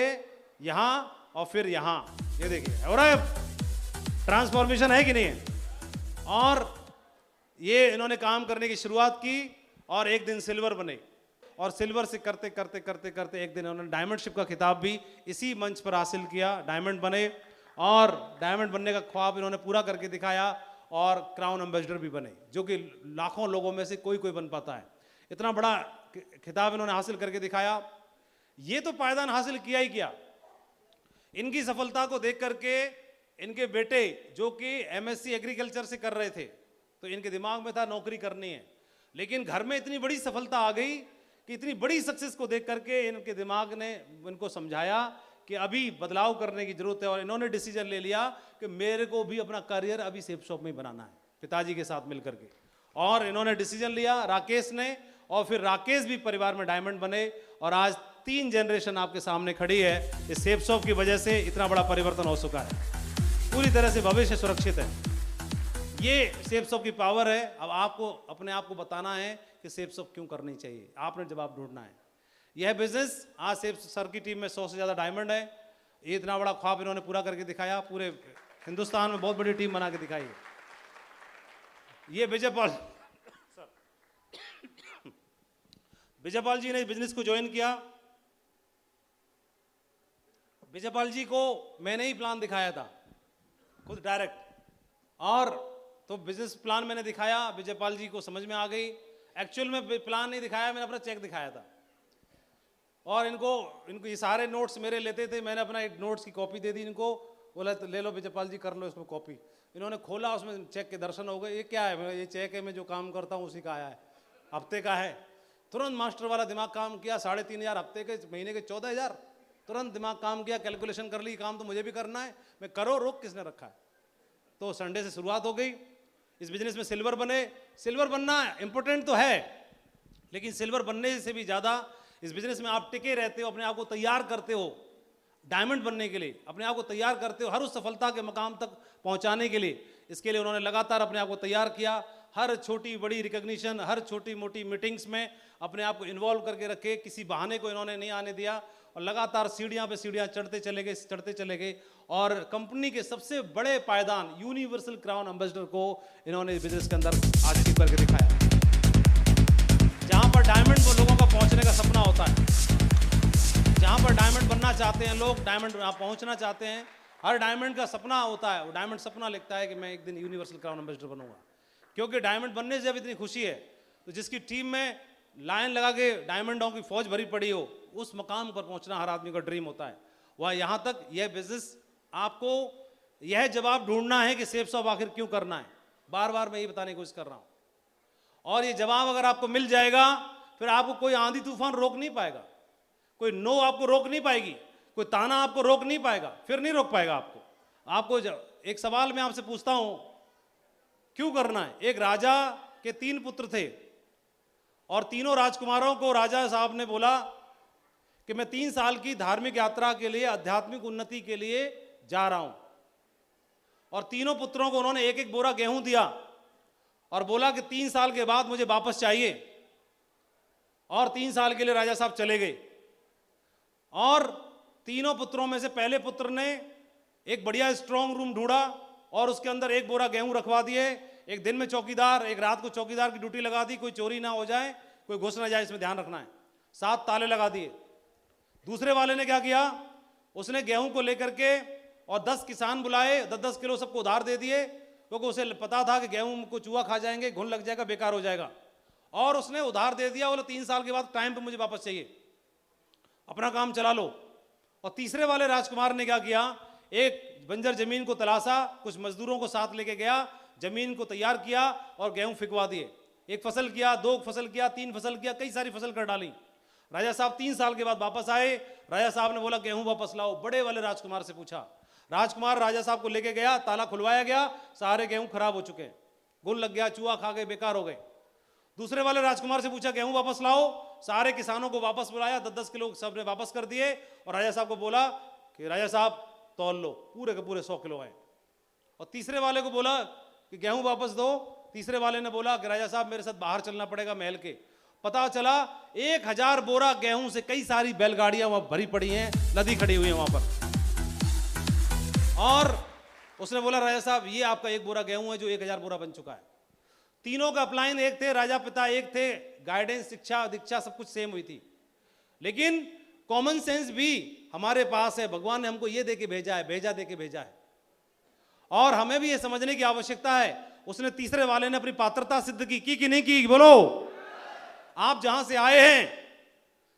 यहां और फिर यहां, ये देखिए हो रहा है, ट्रांसफॉर्मेशन है कि नहीं है। और ये इन्होंने काम करने की शुरुआत की और एक दिन सिल्वर बने, और सिल्वर से करते करते करते करते एक दिन उन्होंने डायमंडशिप का खिताब भी इसी मंच पर हासिल किया, डायमंड बने, और डायमंड बनने का ख्वाब इन्होंने पूरा करके दिखाया, और क्राउन एम्बेसडर भी बने, जो कि लाखों लोगों में से कोई कोई बन पाता है। इतना बड़ा खिताब इन्होंने हासिल करके दिखाया। ये तो पायदान हासिल किया ही किया, इनकी सफलता को देख करके इनके बेटे जो कि एमएससी एग्रीकल्चर से कर रहे थे, तो इनके दिमाग में था नौकरी करनी है, लेकिन घर में इतनी बड़ी सफलता आ गई कि इतनी बड़ी सक्सेस को देख करके इनके दिमाग ने इनको समझाया कि अभी बदलाव करने की जरूरत है, और इन्होंने डिसीजन ले लिया कि मेरे को भी अपना करियर अभी सेफ शॉप में ही बनाना है, पिताजी के साथ मिलकर के। और इन्होंने डिसीजन लिया राकेश ने, और फिर राकेश भी परिवार में डायमंड बने, और आज 3 जनरेशन आपके सामने खड़ी है। इस सेफ शॉप की वजह से इतना बड़ा परिवर्तन हो चुका है, पूरी तरह से भविष्य सुरक्षित है। ये सेफ शॉप की पावर है। अब आपको अपने आप को बताना है कि सेफ शॉप क्यों करनी चाहिए, आपने जवाब ढूंढना है। यह बिजनेस आज सेफ सर की टीम में 100 से ज़्यादा डायमंड है। ये इतना बड़ा ख्वाब इन्होंने पूरा करके दिखाया, पूरे हिंदुस्तान में बहुत बड़ी टीम बना के दिखाई है। ये विजयपाल जी ने बिजनेस को ज्वाइन किया। विजयपाल जी को मैंने ही प्लान दिखाया था खुद डायरेक्ट, और तो बिजनेस प्लान मैंने दिखाया, विजयपाल जी को समझ में आ गई। एक्चुअल में प्लान नहीं दिखाया, मैंने अपना चेक दिखाया था, और इनको ये सारे नोट्स मेरे लेते थे, मैंने अपना एक नोट्स की कॉपी दे दी इनको, बोला तो ले लो विजयपाल जी, कर लो इसमें कॉपी। इन्होंने खोला, उसमें चेक के दर्शन हो गए। ये क्या है? ये चेक है, मैं जो काम करता हूँ उसी का आया है, हफ्ते का है। तुरंत मास्टर वाला दिमाग काम किया, 3,500 हफ्ते के, महीने के 14,000, तुरंत दिमाग काम किया, कैलकुलेशन कर ली, काम तो मुझे भी करना है, मैं करो, रोक किसने रखा है। तो संडे से शुरुआत हो गई, इस बिजनेस में सिल्वर बने। सिल्वर बनना इंपॉर्टेंट तो है, लेकिन सिल्वर बनने से भी ज़्यादा इस बिजनेस में आप टिके रहते हो, अपने आप को तैयार करते हो डायमंड बनने के लिए, अपने आप को तैयार करते हो हर उस सफलता के मकाम तक पहुंचाने के लिए। इसके लिए उन्होंने लगातार अपने आप को तैयार किया, हर छोटी बड़ी रिकग्निशन, हर छोटी मोटी मीटिंग्स में अपने आप को इन्वॉल्व करके रखे, किसी बहाने को इन्होंने नहीं आने दिया, और लगातार सीढ़ियां पे सीढ़ियां चढ़ते चले गए, और कंपनी के सबसे बड़े पायदान यूनिवर्सल क्राउन एम्बेसडर को इन्होंने बिजनेस के अंदर अचीव करके दिखाया। जहां पर डायमंड को लोगों का पहुंचने का सपना होता है, जहां पर डायमंड बनना चाहते हैं लोग, डायमंड पहुंचना चाहते हैं, हर डायमंड का सपना होता है। वो डायमंड सपना लिखता है कि मैं एक दिन यूनिवर्सल क्राउन एम्बेसडर बनूंगा, क्योंकि डायमंड बनने से जब इतनी खुशी है, तो जिसकी टीम में लाइन लगा के डायमंडों की फौज भरी पड़ी हो, उस मकाम पर पहुंचना हर आदमी का ड्रीम होता है। वह यहां तक यह बिजनेस आपको यह जवाब ढूंढना है कि सेफ शॉप आखिर क्यों करना है। बार बार मैं ये बताने की कोशिश कर रहा हूं, और ये जवाब अगर आपको मिल जाएगा, फिर आपको कोई आंधी तूफान रोक नहीं पाएगा, कोई नो आपको रोक नहीं पाएगी, कोई ताना आपको रोक नहीं पाएगा, फिर नहीं रोक पाएगा आपको। एक सवाल मैं आपसे पूछता हूं, क्यों करना है? एक राजा के 3 पुत्र थे, और तीनों राजकुमारों को राजा साहब ने बोला कि मैं 3 साल की धार्मिक यात्रा के लिए, आध्यात्मिक उन्नति के लिए जा रहा हूं, और तीनों पुत्रों को उन्होंने एक एक बोरा गेहूं दिया, और बोला कि 3 साल के बाद मुझे वापस चाहिए, और 3 साल के लिए राजा साहब चले गए। और तीनों पुत्रों में से पहले पुत्र ने एक बढ़िया स्ट्रांग रूम ढूंढा, और उसके अंदर 1 बोरा गेहूं रखवा दिए, एक दिन में चौकीदार, एक रात को चौकीदार की ड्यूटी लगा दी, कोई चोरी ना हो जाए, कोई घुस ना जाए, इसमें ध्यान रखना है। 7 ताले लगा दिए। दूसरे वाले ने क्या किया, उसने गेहूं को लेकर के और 10 किसान बुलाए, 10-10 किलो सबको उधार दे दिए, क्योंकि उसे पता था कि गेहूं को चूहा खा जाएंगे, घुन लग जाएगा, बेकार हो जाएगा, और उसने उधार दे दिया। बोले 3 साल के बाद टाइम पे मुझे वापस चाहिए, अपना काम चला लो। और तीसरे वाले राजकुमार ने क्या किया, एक बंजर जमीन को तलाशा, कुछ मजदूरों को साथ लेके गया, जमीन को तैयार किया और गेहूं फिकवा दिए। 1 फसल किया, 2 फसल किया, 3 फसल किया, कई सारी फसल कर डाली। राजा साहब 3 साल के बाद वापस आए। राजा साहब ने बोला गेहूं वापस लाओ। बड़े वाले राजकुमार से पूछा, राजकुमार राजा साहब को लेके गया, ताला खुलवाया गया, सारे गेहूं खराब हो चुके हैं, घुन लग गया, चूहा खा गए, बेकार हो गए। दूसरे वाले राजकुमार से पूछा गेहूं वापस लाओ, सारे किसानों को वापस बुलाया, 10-10 किलो सबने वापस कर दिए, और राजा साहब को बोला कि राजा साहब तौल लो, पूरे के पूरे 100 किलो आए। और तीसरे वाले को बोला कि गेहूं वापस दो। तीसरे वाले ने बोला कि राजा साहब मेरे साथ बाहर चलना पड़ेगा महल के, पता चला 1000 बोरा गेहूं से कई सारी बैलगाड़ियां वहां भरी पड़ी हैं, नदी खड़ी हुई है वहां पर। और उसने बोला राजा साहब ये आपका 1 बोरा गेहूं है जो 1000 बोरा बन चुका है। तीनों का अपलाइन एक थे, राजा पिता एक थे, गाइडेंस, शिक्षा दीक्षा सब कुछ सेम हुई थी, लेकिन कॉमन सेंस भी हमारे पास है। भगवान ने हमको ये दे के भेजा है, भेजा दे के भेजा है, और हमें भी ये समझने की आवश्यकता है। उसने तीसरे वाले ने अपनी पात्रता सिद्ध की कि नहीं की? बोलो। आप जहां से आए हैं,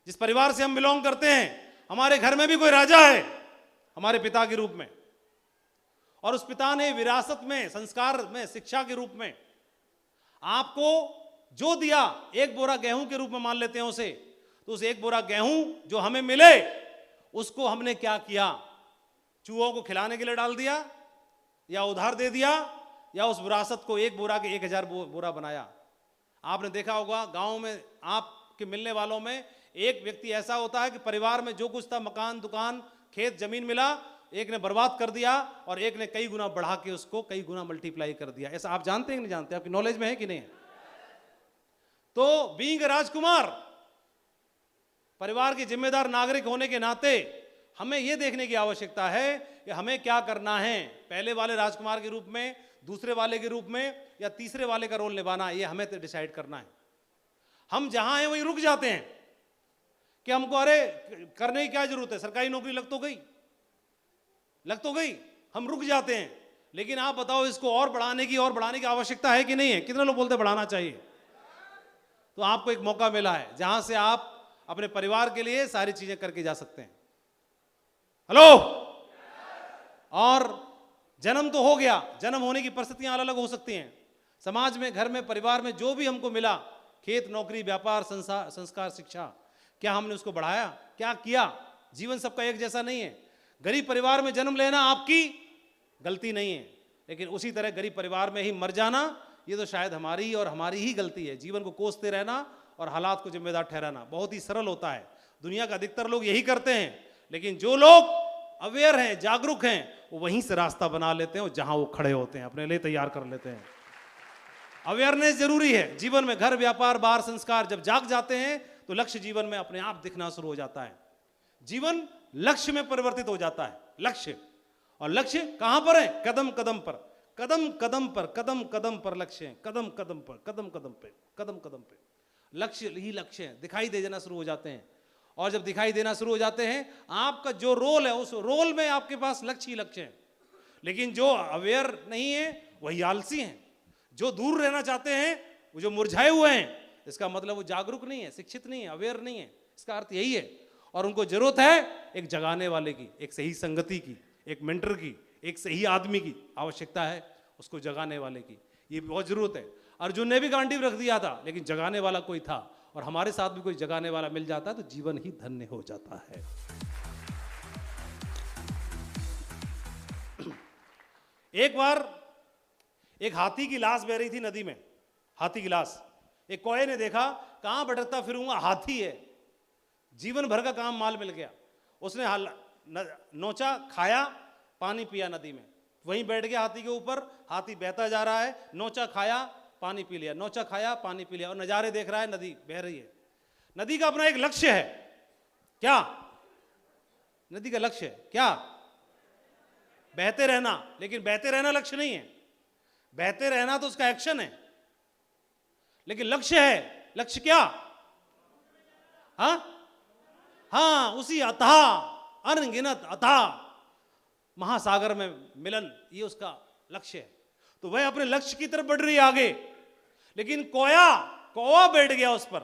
जिस परिवार से हम बिलोंग करते हैं, हमारे घर में भी कोई राजा है हमारे पिता के रूप में, और उस पिता ने विरासत में, संस्कार में, शिक्षा के रूप में आपको जो दिया, 1 बोरा गेहूं के रूप में मान लेते हैं उसे, तो उस 1 बोरा गेहूं जो हमें मिले उसको हमने क्या किया? चूहों को खिलाने के लिए डाल दिया, या उधार दे दिया, या उस विरासत को 1 बोरा के 1000 बोरा बनाया। आपने देखा होगा गांव में आपके मिलने वालों में एक व्यक्ति ऐसा होता है कि परिवार में जो कुछ था, मकान, दुकान, खेत, जमीन मिला, एक ने बर्बाद कर दिया और एक ने कई गुना बढ़ा के उसको कई गुना मल्टीप्लाई कर दिया। ऐसा आप जानते हैं कि नहीं जानते? आपकी नॉलेज में है कि नहीं? तो बीइंग राजकुमार, परिवार के जिम्मेदार नागरिक होने के नाते हमें यह देखने की आवश्यकता है कि हमें क्या करना है। पहले वाले राजकुमार के रूप में, दूसरे वाले के रूप में, या तीसरे वाले का रोल निभाना, यह हमें तो डिसाइड करना है। हम जहां हैं वहीं रुक जाते हैं कि हमको अरे करने की क्या जरूरत है, सरकारी नौकरी लग तो गई, हम रुक जाते हैं। लेकिन आप बताओ, इसको और बढ़ाने की आवश्यकता है कि नहीं है? कितने लोग बोलते बढ़ाना चाहिए? तो आपको एक मौका मिला है जहां से आप अपने परिवार के लिए सारी चीजें करके जा सकते हैं। हेलो। और जन्म तो हो गया, जन्म होने की परिस्थितियां अलग अलग हो सकती हैं। समाज में, घर में, परिवार में जो भी हमको मिला, खेत, नौकरी, व्यापार, संस्कार, शिक्षा, क्या हमने उसको बढ़ाया? क्या किया? जीवन सबका एक जैसा नहीं है। गरीब परिवार में जन्म लेना आपकी गलती नहीं है, लेकिन उसी तरह गरीब परिवार में ही मर जाना, ये तो शायद हमारी ही गलती है। जीवन को कोसते रहना और हालात को जिम्मेदार ठहराना बहुत ही सरल होता है। दुनिया का अधिकतर लोग यही करते हैं, लेकिन जो लोग अवेयर हैं, जागरूक हैं, वो वहीं से रास्ता बना लेते हैं और जहां वो खड़े होते हैं अपने लिए तैयार कर लेते हैं। अवेयरनेस जरूरी है जीवन में। घर, व्यापार, बाहर, संस्कार जब जाग जाते हैं तो लक्ष्य जीवन में अपने आप दिखना शुरू हो जाता है। जीवन लक्ष्य में परिवर्तित हो जाता है। लक्ष्य, और लक्ष्य कहां पर है? कदम कदम पर, कदम कदम पर, कदम कदम पर लक्ष्य है। कदम कदम पर, कदम कदम पे, कदम कदम पे लक्ष्य ही लक्ष्य है। दिखाई दे जाना शुरू हो जाते हैं, और जब दिखाई देना शुरू हो जाते हैं, आपका जो रोल है उस रोल में आपके पास लक्ष्य ही लक्ष्य है। लेकिन जो अवेयर नहीं है वही आलसी हैं। जो दूर रहना चाहते हैं, वो जो मुरझाए हुए हैं, इसका मतलब वो जागरूक नहीं है, शिक्षित नहीं है, अवेयर नहीं है। इसका अर्थ यही है। और उनको जरूरत है एक जगाने वाले की, एक सही संगति की, एक मेंटर की, एक सही आदमी की आवश्यकता है, उसको जगाने वाले की। ये बहुत जरूरत है। अर्जुन ने भी गांडीव रख दिया था, लेकिन जगाने वाला कोई था, और हमारे साथ भी कोई जगाने वाला मिल जाता है तो जीवन ही धन्य हो जाता है। एक बार एक हाथी की लाश बह रही थी नदी में, हाथी की लाश। एक कौए ने देखा, कहां भटकता फिरूंगा, हाथी है, जीवन भर का काम माल मिल गया। उसने नोचा, खाया, पानी पिया नदी में, वहीं बैठ गया हाथी के ऊपर। हाथी बहता जा रहा है, नोचा, खाया, पानी पी लिया, नोचा, खाया, पानी पी लिया, और नजारे देख रहा है, नदी बह रही है। नदी का अपना एक लक्ष्य है। क्या नदी का लक्ष्य है? क्या? बहते रहना। लेकिन बहते रहना लक्ष्य नहीं है। बहते रहना तो उसका एक्शन है, लेकिन लक्ष्य है। लक्ष्य क्या? हाँ, उसी अथाह, अनगिनत अथाह महासागर में मिलन, ये उसका लक्ष्य है। तो वह अपने लक्ष्य की तरफ बढ़ रही है आगे। लेकिन कौवा बैठ गया उस पर,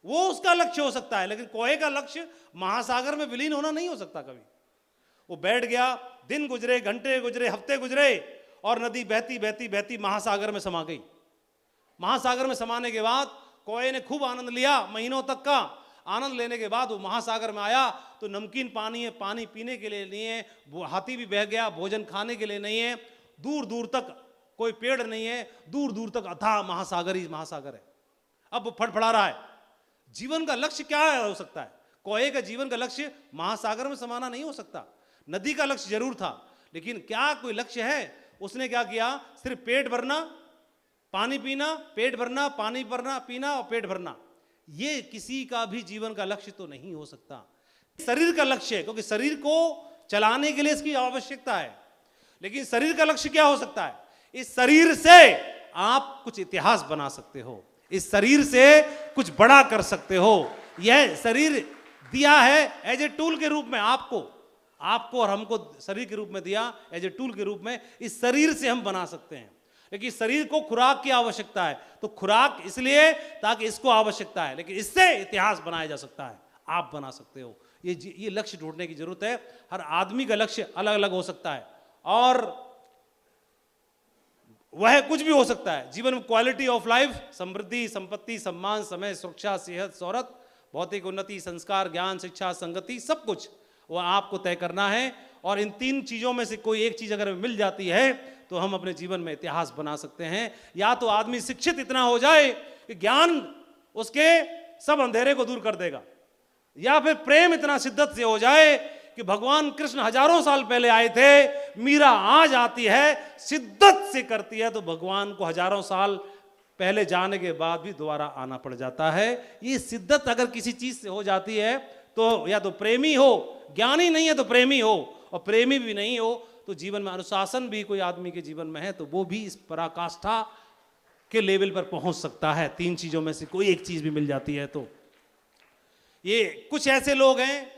वो उसका लक्ष्य हो सकता है, लेकिन कौवे का लक्ष्य महासागर में विलीन होना नहीं हो सकता कभी। वो बैठ गया, दिन गुजरे, घंटे गुजरे, हफ्ते गुजरे, और नदी बहती बहती बहती महासागर में समा गई। महासागर में समाने के बाद कौवे ने खूब आनंद लिया, महीनों तक का आनंद लेने के बाद वो महासागर में आया तो नमकीन पानी है, पानी पीने के लिए नहीं है। हाथी भी बह गया, भोजन खाने के लिए नहीं है। दूर दूर तक कोई पेड़ नहीं है, दूर दूर तक अथाह महासागर ही महासागर है। अब वो फड़फड़ा रहा है। जीवन का लक्ष्य क्या हो सकता है? कौवे का जीवन का लक्ष्य महासागर में समाना नहीं हो सकता। नदी का लक्ष्य जरूर था, लेकिन क्या कोई लक्ष्य है? उसने क्या किया? सिर्फ पेट भरना, पानी पीना, पेट भरना, पानी भरना, पीना और पेट भरना, ये किसी का भी जीवन का लक्ष्य तो नहीं हो सकता। शरीर का लक्ष्य है, क्योंकि शरीर को चलाने के लिए इसकी आवश्यकता है। लेकिन शरीर का लक्ष्य क्या हो सकता है? इस शरीर से आप कुछ इतिहास बना सकते हो, इस शरीर से कुछ बड़ा कर सकते हो। यह शरीर दिया है एज ए टूल के रूप में आपको और हमको शरीर के रूप में दिया, एज ए टूल के रूप में। इस शरीर से हम बना सकते हैं, लेकिन शरीर को खुराक की आवश्यकता है, तो खुराक इसलिए ताकि इसको आवश्यकता है, लेकिन इससे इतिहास बनाया जा सकता है। आप बना सकते हो। ये लक्ष्य ढूंढने की जरूरत है। हर आदमी का लक्ष्य अलग अलग हो सकता है, और वह कुछ भी हो सकता है। जीवन में क्वालिटी ऑफ लाइफ, समृद्धि, संपत्ति, सम्मान, समय, सुरक्षा, सेहत, शोहरत, भौतिक उन्नति, संस्कार, ज्ञान, शिक्षा, संगति, सब कुछ वो आपको तय करना है। और इन 3 चीजों में से कोई एक चीज अगर मिल जाती है तो हम अपने जीवन में इतिहास बना सकते हैं। या तो आदमी शिक्षित इतना हो जाए कि ज्ञान उसके सब अंधेरे को दूर कर देगा, या फिर प्रेम इतना शिद्दत से हो जाए कि भगवान कृष्ण हजारों साल पहले आए थे, मीरा आज आती है, शिद्दत से करती है, तो भगवान को हजारों साल पहले जाने के बाद भी दोबारा आना पड़ जाता है। ये शिद्दत अगर किसी चीज से हो जाती है तो या तो प्रेमी हो, ज्ञानी नहीं है तो प्रेमी हो, और प्रेमी भी नहीं हो तो जीवन में अनुशासन भी कोई आदमी के जीवन में है तो वो भी इस पराकाष्ठा के लेवल पर पहुंच सकता है। 3 चीजों में से कोई एक चीज भी मिल जाती है तो। ये कुछ ऐसे लोग हैं,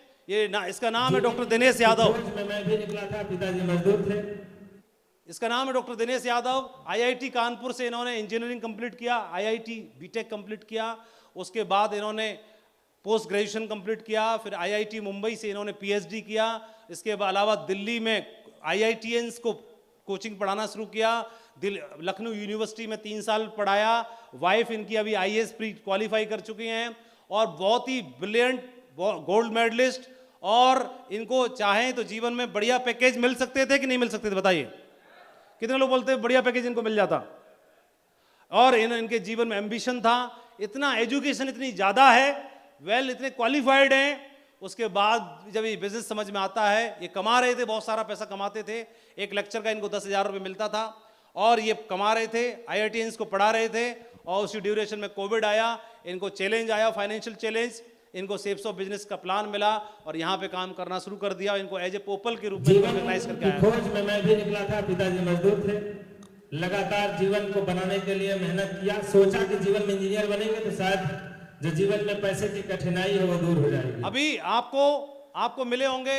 इसका नाम है डॉक्टर दिनेश यादव। मैं भी निकला था, पिताजी मजदूर थे। इसका नाम है डॉक्टर दिनेश यादव। आईआईटी कानपुर से इन्होंने इंजीनियरिंग कंप्लीट किया, आईआईटी बीटेक कंप्लीट किया, उसके बाद इन्होंने पोस्ट ग्रेजुएशन कंप्लीट किया, फिर आईआईटी मुंबई से इन्होंने पीएचडी किया। इसके अलावा दिल्ली में आईआईटीएंस को कोचिंग पढ़ाना शुरू किया, लखनऊ यूनिवर्सिटी में 3 साल पढ़ाया। वाइफ इनकी अभी आईएएस प्री क्वालिफाई कर चुकी हैं, और बहुत ही ब्रिलियंट गोल्ड मेडलिस्ट। और इनको चाहें तो जीवन में बढ़िया पैकेज मिल सकते थे कि नहीं मिल सकते थे? बताइए, कितने लोग बोलते हैं बढ़िया पैकेज इनको मिल जाता? और इनके जीवन में एम्बिशन था, इतना एजुकेशन इतनी ज्यादा है, इतने क्वालिफाइड हैं। उसके बाद जब ये बिजनेस समझ में आता है, ये कमा रहे थे, बहुत सारा पैसा कमाते थे। एक लेक्चर का इनको 10,000 रुपये मिलता था, और ये कमा रहे थे, आईआईटीएंस को पढ़ा रहे थे। और उसी ड्यूरेशन में कोविड आया, इनको चैलेंज आया, फाइनेंशियल चैलेंज। इनको सेप्स ऑफ बिजनेस का प्लान मिला और यहाँ पे काम करना शुरू कर दिया। इनको एज ए पोपल के रूप में रिकॉग्नाइज करके आया। खोज में मैं भी निकला था, पिताजी मजदूर थे। लगातार जीवन को बनाने के लिए मेहनत किया, सोचा कि जीवन में इंजीनियर बनेंगे तो शायद जो जीवन में पैसे की कठिनाई है वो दूर हो जाएगी। अभी आपको मिले होंगे,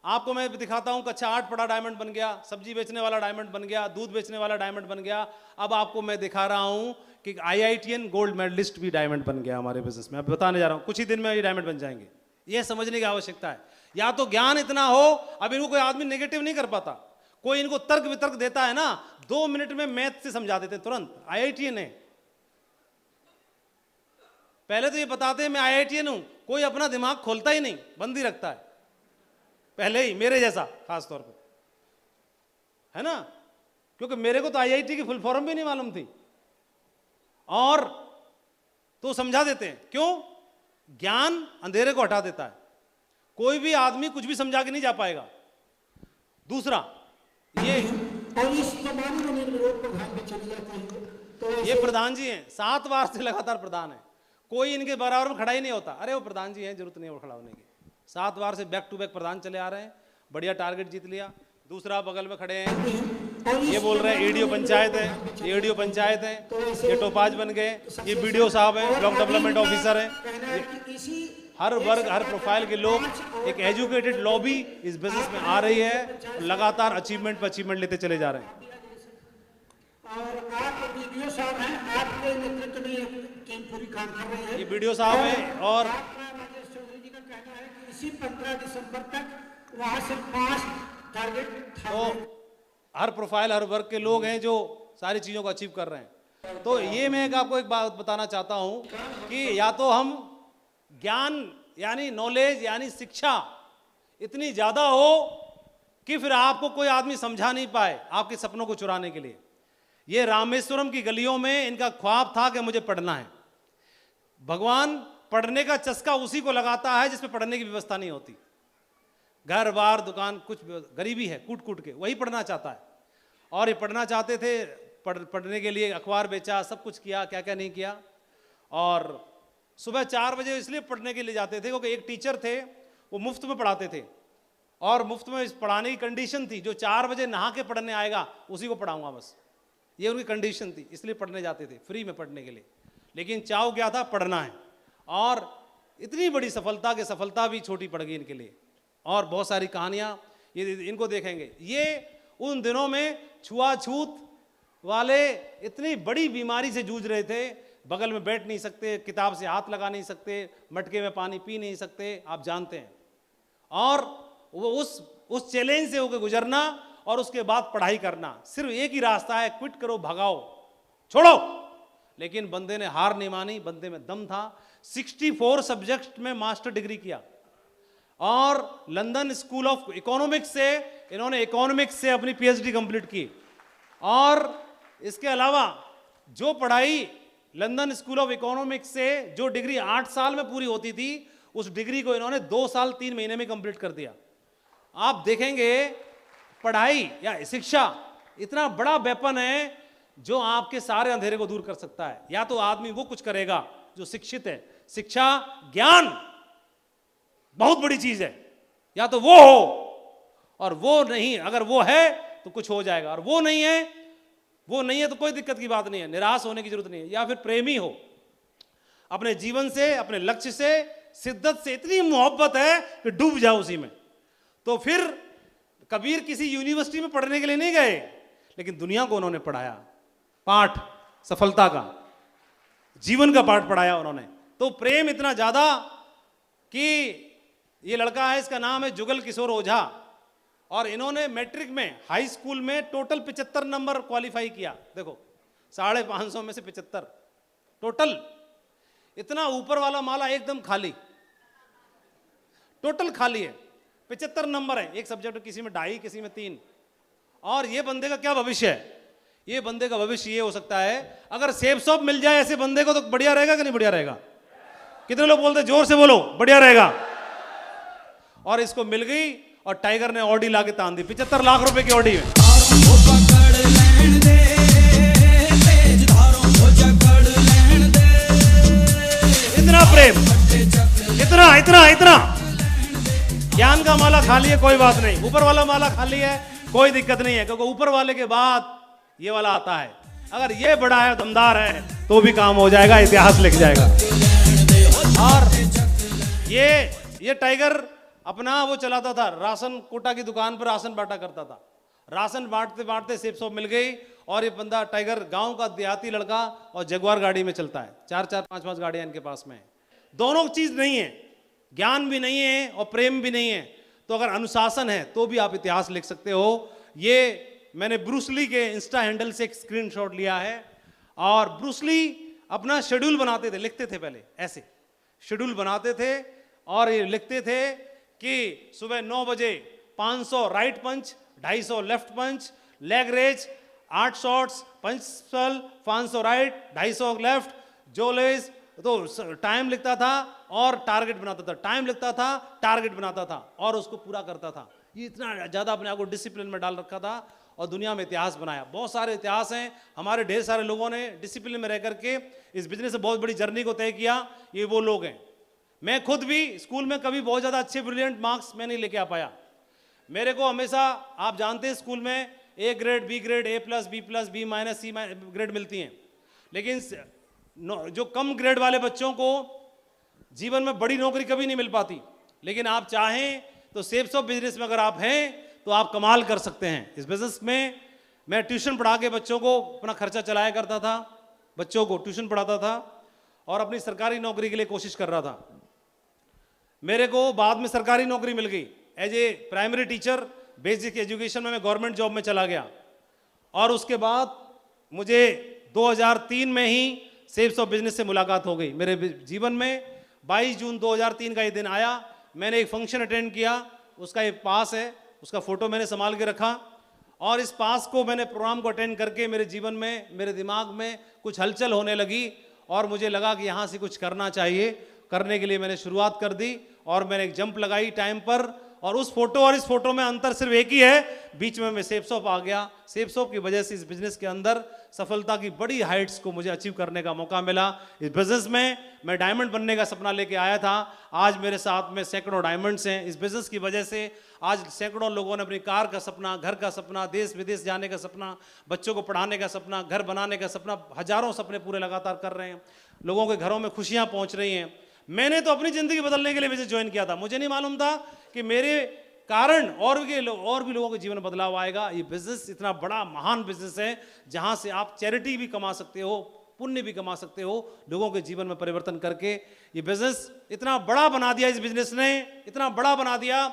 आपको मैं दिखाता हूं। कक्षा 8 पढ़ा डायमंड बन गया, सब्जी बेचने वाला डायमंड बन गया, दूध बेचने वाला डायमंड बन गया। अब आपको मैं दिखा रहा हूं कि आईआईटीएन गोल्ड मेडलिस्ट भी डायमंड बन गया हमारे बिजनेस में। अब बताने जा रहा हूं, कुछ ही दिन में ये डायमंड बन जाएंगे। ये समझने की आवश्यकता है। या तो ज्ञान इतना हो, अब इनको कोई आदमी नेगेटिव नहीं कर पाता। कोई इनको तर्क वितर्क देता है ना, 2 मिनट में मैथ से समझा देते तुरंत। आईआईटीएन है, पहले तो ये बताते हैं मैं आईआईटीएन हूं, कोई अपना दिमाग खोलता ही नहीं, बंद ही रखता है पहले ही, मेरे जैसा खास तौर पे, है ना। क्योंकि मेरे को तो आईआईटी की फुल फॉर्म भी नहीं मालूम थी, और तो समझा देते हैं। क्यों? ज्ञान अंधेरे को हटा देता है। कोई भी आदमी कुछ भी समझा के नहीं जा पाएगा। दूसरा, ये प्रधान जी हैं, 7 बार से लगातार प्रधान है, कोई इनके बराबर में खड़ा ही नहीं होता। अरे वो प्रधान जी हैं, जरूरत नहीं है खड़ा होने की। 7 बार से बैक टू बैक प्रधान चले आ रहे हैं, बढ़िया टारगेट जीत लिया। दूसरा बगल में खड़े हैं, ये बोल रहे हैं एडीओ पंचायत है, ये एडीओ पंचायत है, ये टोपाज बन गए, ये बीडीओ साहब हैं, ब्लॉक डेवलपमेंट ऑफिसर हैं। हर वर्ग, हर प्रोफाइल के लोग, एक एजुकेटेड लॉबी इस बिजनेस में आ रही है, लगातार अचीवमेंट पर अचीवमेंट लेते चले जा रहे हैं। और आप बीडीओ साहब हैं, आपके नेतृत्व में टीम पूरी काम कर रही है। ये बीडीओ साहब हैं, और चौधरी जी का कहना है कि इसी 15 दिसंबर तक वहां से 5 टारगेट तो हर प्रोफाइल, हर वर्ग के लोग हैं जो सारी चीजों को अचीव कर रहे हैं। तो ये मैं आपको एक बात बताना चाहता हूं कि या तो हम ज्ञान यानी नॉलेज यानी शिक्षा इतनी ज्यादा हो कि फिर आपको कोई आदमी समझा नहीं पाए आपके सपनों को चुराने के लिए। ये रामेश्वरम की गलियों में इनका ख्वाब था कि मुझे पढ़ना है। भगवान पढ़ने का चस्का उसी को लगाता है जिसमें पढ़ने की व्यवस्था नहीं होती। घर बार दुकान कुछ गरीबी है, कूट कूट के वही पढ़ना चाहता है। और ये पढ़ना चाहते थे, पढ़ने के लिए अखबार बेचा, सब कुछ किया, क्या क्या नहीं किया। और सुबह 4 बजे इसलिए पढ़ने के लिए जाते थे क्योंकि एक टीचर थे, वो मुफ्त में पढ़ाते थे, और मुफ्त में पढ़ाने की कंडीशन थी जो 4 बजे नहा के पढ़ने आएगा उसी को पढ़ाऊंगा बस, ये उनकी कंडीशन थी, इसलिए पढ़ने जाते थे फ्री में पढ़ने के लिए। लेकिन चाव क्या था, पढ़ना है, और इतनी बड़ी सफलता की सफलता भी छोटी पड़ गई इनके लिए। और बहुत सारी कहानियाँ ये इनको देखेंगे। ये उन दिनों में छुआछूत वाले इतनी बड़ी बीमारी से जूझ रहे थे, बगल में बैठ नहीं सकते, किताब से हाथ लगा नहीं सकते, मटके में पानी पी नहीं सकते, आप जानते हैं। और वो उस चैलेंज से होकर गुजरना और उसके बाद पढ़ाई करना, सिर्फ एक ही रास्ता है, क्विट करो, भगाओ, छोड़ो। लेकिन बंदे ने हार नहीं मानी, बंदे में दम था। 64 सब्जेक्ट में मास्टर डिग्री किया, और लंदन स्कूल ऑफ इकोनॉमिक्स से इन्होंने इकोनॉमिक्स से अपनी पीएचडी कंप्लीट की। और इसके अलावा जो पढ़ाई लंदन स्कूल ऑफ इकोनॉमिक्स से जो डिग्री 8 साल में पूरी होती थी, उस डिग्री को इन्होंने 2 साल 3 महीने में कंप्लीट कर दिया। आप देखेंगे पढ़ाई या शिक्षा इतना बड़ा वेपन है जो आपके सारे अंधेरे को दूर कर सकता है। या तो आदमी वो कुछ करेगा जो शिक्षित है, शिक्षा ज्ञान बहुत बड़ी चीज है, या तो वो हो, और वो नहीं, अगर वो है तो कुछ हो जाएगा, और वो नहीं है तो कोई दिक्कत की बात नहीं है, निराश होने की जरूरत नहीं है। या फिर प्रेमी हो, अपने जीवन से, अपने लक्ष्य से, शिद्दत से इतनी मोहब्बत है कि डूब जाओ उसी में। तो फिर कबीर किसी यूनिवर्सिटी में पढ़ने के लिए नहीं गए, लेकिन दुनिया को उन्होंने पढ़ाया, पाठ सफलता का, जीवन का पाठ पढ़ाया उन्होंने। तो प्रेम इतना ज्यादा कि ये लड़का है, इसका नाम है जुगल किशोर ओझा, और इन्होंने मैट्रिक में, हाई स्कूल में टोटल 75 नंबर क्वालिफाई किया। देखो 550 में से 75 टोटल, इतना ऊपर वाला माला एकदम खाली, टोटल खाली है। 75 नंबर है एक सब्जेक्ट, किसी में 2.5, किसी में 3। और ये बंदे का क्या भविष्य है? ये बंदे का भविष्य ये हो सकता है, अगर सेब शॉप मिल जाए ऐसे बंदे को तो बढ़िया रहेगा कि नहीं बढ़िया रहेगा? कितने लोग बोलते, जोर से बोलो, बढ़िया रहेगा। और इसको मिल गई, और टाइगर ने ऑडी लाके तान दी, 75 लाख रुपए की ऑडी में। इतना प्रेम, इतना इतना इतना। ज्ञान का माला खाली है, कोई बात नहीं, ऊपर वाला माला खाली है, कोई दिक्कत नहीं है, क्योंकि ऊपर वाले के बाद ये वाला आता है। अगर ये बड़ा है, दमदार है, तो भी काम हो जाएगा, इतिहास लिख जाएगा। और ये टाइगर अपना वो चलाता था, राशन कोटा की दुकान पर राशन बांटा करता था। राशन बांटते बांटते सेब शॉप मिल गई, और ये बंदा टाइगर गांव का देहाती लड़का, और जगुआर गाड़ी में चलता है, 4-4 5-5 गाड़ियां इनके पास में है। दोनों चीज नहीं है, ज्ञान भी नहीं है और प्रेम भी नहीं है। तो अगर अनुशासन है तो भी आप इतिहास लिख सकते हो। ये मैंने ब्रूस ली के इंस्टा हैंडल से एक स्क्रीनशॉट लिया है, और ब्रूस ली अपना शेड्यूल बनाते थे, लिखते थे, पहले ऐसे शेड्यूल बनाते थे, और ये लिखते थे कि सुबह 9 बजे 500 राइट पंच, 250 लेफ्ट पंच, लेग रेज, 8 शॉट्स, पंच 500 राइट, 250 लेफ्ट, जोलेज। तो टाइम लिखता था और टारगेट बनाता था, टाइम लिखता था, टारगेट बनाता था, और उसको पूरा करता था। ये इतना ज्यादा अपने आप को डिसिप्लिन में डाल रखा था, और दुनिया में इतिहास बनाया। बहुत सारे इतिहास हैं, हमारे ढेर सारे लोगों ने डिसिप्लिन में रह करके इस बिजनेस से बहुत बड़ी जर्नी को तय किया। ये वो लोग हैं। मैं खुद भी स्कूल में कभी बहुत ज़्यादा अच्छे ब्रिलियंट मार्क्स मैं नहीं लेके आ पाया। मेरे को हमेशा, आप जानते हैं, स्कूल में A grade, B grade, A+, B+, B- C grade मिलती हैं। लेकिन जो कम ग्रेड वाले बच्चों को जीवन में बड़ी नौकरी कभी नहीं मिल पाती। लेकिन आप चाहें तो सेल्स ऑफ बिजनेस में अगर आप हैं तो आप कमाल कर सकते हैं। इस बिजनेस में मैं ट्यूशन पढ़ा के बच्चों को अपना खर्चा चलाया करता था, बच्चों को ट्यूशन पढ़ाता था, और अपनी सरकारी नौकरी के लिए कोशिश कर रहा था। मेरे को बाद में सरकारी नौकरी मिल गई as a primary teacher, basic education में मैं गवर्नमेंट जॉब में चला गया। और उसके बाद मुझे 2003 में ही सेल्स ऑफ बिजनेस से मुलाकात हो गई। मेरे जीवन में 22 जून 2003 का ये दिन आया। मैंने एक फंक्शन अटेंड किया, उसका एक पास है, उसका फोटो मैंने संभाल के रखा, और इस पास को मैंने प्रोग्राम को अटेंड करके मेरे जीवन में, मेरे दिमाग में कुछ हलचल होने लगी, और मुझे लगा कि यहाँ से कुछ करना चाहिए। करने के लिए मैंने शुरुआत कर दी, और मैंने एक जंप लगाई टाइम पर, और उस फोटो और इस फोटो में अंतर सिर्फ एक ही है, बीच में मैं सेफ शॉप आ गया। सेफ शॉप की वजह से इस बिजनेस के अंदर सफलता की बड़ी हाइट्स को मुझे अचीव करने का मौका मिला। इस बिजनेस में मैं डायमंड बनने का सपना लेके आया था, आज मेरे साथ में सैकड़ों डायमंड्स हैं। इस बिजनेस की वजह से आज सैकड़ों लोगों ने अपनी कार का सपना, घर का सपना, देश विदेश जाने का सपना, बच्चों को पढ़ाने का सपना, घर बनाने का सपना, हजारों सपने पूरे लगातार कर रहे हैं। लोगों के घरों में खुशियां पहुंच रही हैं। मैंने तो अपनी जिंदगी बदलने के लिए बिजनेस ज्वाइन किया था। मुझे नहीं मालूम था कि मेरे कारण और भी लोगों के जीवन में बदलाव आएगा। ये बिजनेस इतना बड़ा महान बिजनेस है जहां से आप चैरिटी भी कमा सकते हो, पुण्य भी कमा सकते हो, लोगों के जीवन में परिवर्तन करके। ये बिजनेस इतना बड़ा बना दिया, इस बिजनेस ने इतना बड़ा बना दिया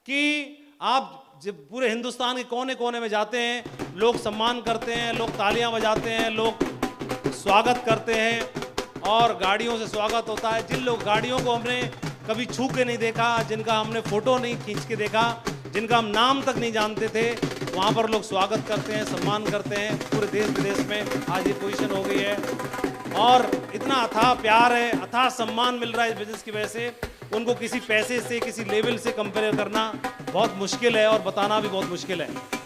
कि आप जब पूरे हिंदुस्तान के कोने कोने में जाते हैं, लोग सम्मान करते हैं, लोग तालियां बजाते हैं, लोग स्वागत करते हैं और गाड़ियों से स्वागत होता है। जिन लोग गाड़ियों को हमने कभी छू के नहीं देखा, जिनका हमने फोटो नहीं खींच के देखा, जिनका हम नाम तक नहीं जानते थे, वहाँ पर लोग स्वागत करते हैं, सम्मान करते हैं। पूरे देश विदेश में आज ये पोजीशन हो गई है और इतना अथाह प्यार है, अथाह सम्मान मिल रहा है इस बिजनेस की वजह से। उनको किसी पैसे से, किसी लेवल से कंपेयर करना बहुत मुश्किल है और बताना भी बहुत मुश्किल है।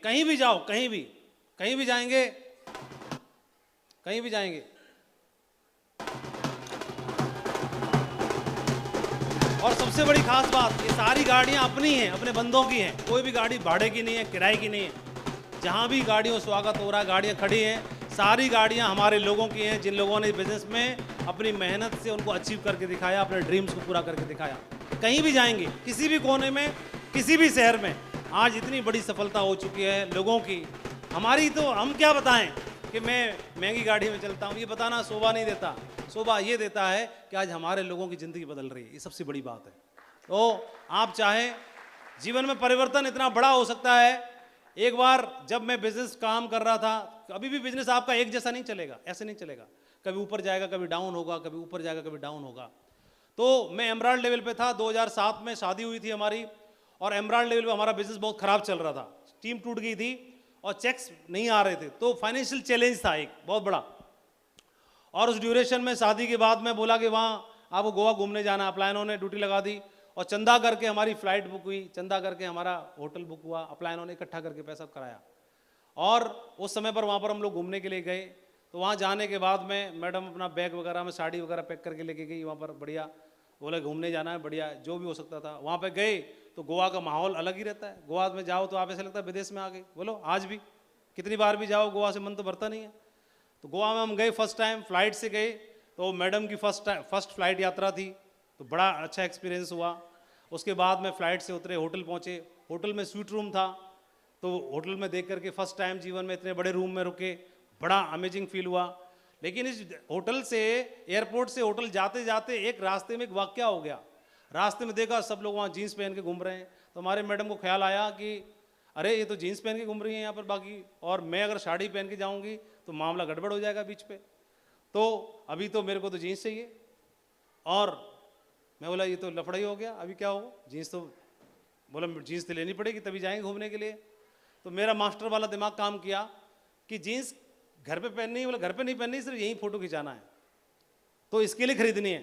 कहीं भी जाओ, कहीं भी जाएंगे, कहीं भी जाएंगे, और सबसे बड़ी खास बात, ये सारी गाड़ियां अपनी हैं, अपने बंदों की हैं। कोई भी गाड़ी भाड़े की नहीं है, किराए की नहीं है। जहां भी गाड़ियों स्वागत हो रहा है, गाड़ियां खड़ी हैं, सारी गाड़ियां हमारे लोगों की हैं, जिन लोगों ने बिजनेस में अपनी मेहनत से उनको अचीव करके दिखाया, अपने ड्रीम्स को पूरा करके दिखाया। कहीं भी जाएंगे, किसी भी कोने में, किसी भी शहर में, आज इतनी बड़ी सफलता हो चुकी है लोगों की। हमारी तो हम क्या बताएं कि मैं महंगी गाड़ी में चलता हूं, ये बताना शोभा नहीं देता। शोभा ये देता है कि आज हमारे लोगों की ज़िंदगी बदल रही है, ये सबसे बड़ी बात है। तो आप चाहें, जीवन में परिवर्तन इतना बड़ा हो सकता है। एक बार जब मैं बिजनेस काम कर रहा था, अभी भी बिजनेस आपका एक जैसा नहीं चलेगा, ऐसे नहीं चलेगा, कभी ऊपर जाएगा, कभी डाउन होगा, कभी ऊपर जाएगा, कभी डाउन होगा। तो मैं एमराल्ड लेवल पे था, 2007 में शादी हुई थी हमारी, और एमराल्ड लेवल पे हमारा बिजनेस बहुत खराब चल रहा था, टीम टूट गई थी और चेक्स नहीं आ रहे थे। तो फाइनेंशियल चैलेंज था एक बहुत बड़ा। और उस ड्यूरेशन में शादी के बाद मैं बोला कि वहाँ आपको गोवा घूमने जाना, अपलायनों ने ड्यूटी लगा दी और चंदा करके हमारी फ्लाइट बुक हुई, चंदा करके हमारा होटल बुक हुआ, अपलायनों ने इकट्ठा करके पैसा कराया। और उस समय पर वहाँ पर हम लोग घूमने के लिए गए। तो वहाँ जाने के बाद में मैडम अपना बैग वगैरह में साड़ी वगैरह पैक करके लेके गई, वहाँ पर बढ़िया बोले घूमने जाना है, बढ़िया जो भी हो सकता था। वहाँ पे गए तो गोवा का माहौल अलग ही रहता है। गोवा में जाओ तो आप ऐसा लगता है विदेश में आ गए। बोलो आज भी कितनी बार भी जाओ गोवा से मन तो भरता नहीं है। तो गोवा में हम गए फर्स्ट टाइम, फ्लाइट से गए। तो मैडम की फर्स्ट फ्लाइट यात्रा थी, तो बड़ा अच्छा एक्सपीरियंस हुआ। उसके बाद में फ्लाइट से उतरे, होटल पहुँचे, होटल में स्वीट रूम था। तो होटल में देख करके फर्स्ट टाइम जीवन में इतने बड़े रूम में रुके, बड़ा अमेजिंग फील हुआ। लेकिन इस होटल से, एयरपोर्ट से होटल जाते जाते एक रास्ते में एक वाकया हो गया। रास्ते में देखा सब लोग वहाँ जीन्स पहन के घूम रहे हैं। तो हमारे मैडम को ख्याल आया कि अरे ये तो जीन्स पहन के घूम रही हैं यहाँ पर बाकी, और मैं अगर साड़ी पहन के जाऊँगी तो मामला गड़बड़ हो जाएगा बीच पे। तो अभी तो मेरे को तो जीन्स चाहिए। और मैं बोला ये तो लफड़ा ही हो गया, अभी क्या हो, जीन्स तो, बोला जीन्स तो लेनी पड़ेगी तभी जाएंगे घूमने के लिए। तो मेरा मास्टर वाला दिमाग काम किया कि जीन्स घर पे पहननी है। बोला घर पे नहीं पहननी, सिर्फ यहीं फोटो खिंचाना है, तो इसके लिए खरीदनी है।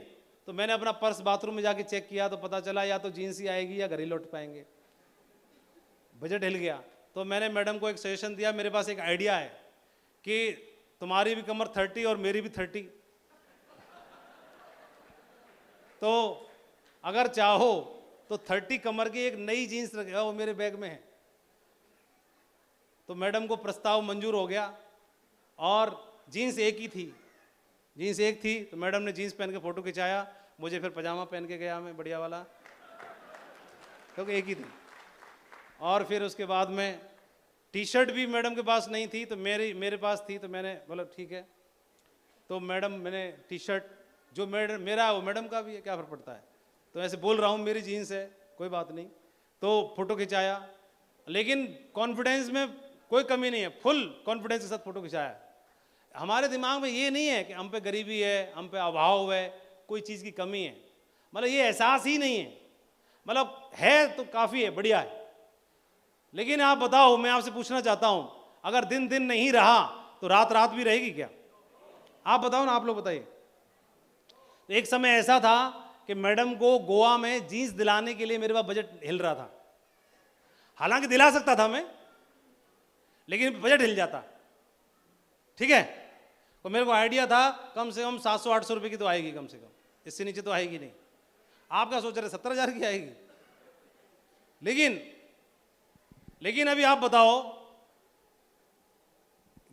तो मैंने अपना पर्स बाथरूम में जाके चेक किया तो पता चला या तो जीन्स ही आएगी या घर ही लौट पाएंगे, बजट हिल गया। तो मैंने मैडम को एक सजेशन दिया, मेरे पास एक आइडिया है कि तुम्हारी भी कमर 30 और मेरी भी 30, तो अगर चाहो तो 30 कमर की एक नई जीन्स रखेगा, वो मेरे बैग में है। तो मैडम को प्रस्ताव मंजूर हो गया और जीन्स एक ही थी, जीन्स एक थी। तो मैडम ने जीन्स पहन के फोटो खिंचाया, मुझे फिर पजामा पहन के गया मैं बढ़िया वाला, क्योंकि एक ही थी। और फिर उसके बाद में टी शर्ट भी मैडम के पास नहीं थी, तो मेरे पास थी। तो मैंने बोला ठीक है। तो मैडम, मैंने टी शर्ट जो मेरा है वो मैडम का भी है, क्या फर्क पड़ता है। तो ऐसे बोल रहा हूँ मेरी जीन्स है, कोई बात नहीं। तो फोटो खिंचाया, लेकिन कॉन्फिडेंस में कोई कमी नहीं है, फुल कॉन्फिडेंस के साथ फोटो खिंचाया। हमारे दिमाग में ये नहीं है कि हम पे गरीबी है, हम पे अभाव है, कोई चीज़ की कमी है, मतलब ये एहसास ही नहीं है। मतलब है तो काफ़ी है, बढ़िया है। लेकिन आप बताओ, मैं आपसे पूछना चाहता हूं, अगर दिन दिन नहीं रहा तो रात रात भी रहेगी क्या? आप बताओ ना, आप लोग बताइए। तो एक समय ऐसा था कि मैडम को गोवा में जीन्स दिलाने के लिए मेरे पास बजट हिल रहा था। हालांकि दिला सकता था मैं, लेकिन बजट हिल जाता, ठीक है। तो मेरे को आइडिया था कम से कम 700-800 रुपये की तो आएगी, कम से कम, इससे नीचे तो आएगी नहीं। आप क्या सोच रहे, 70,000 की आएगी? लेकिन अभी आप बताओ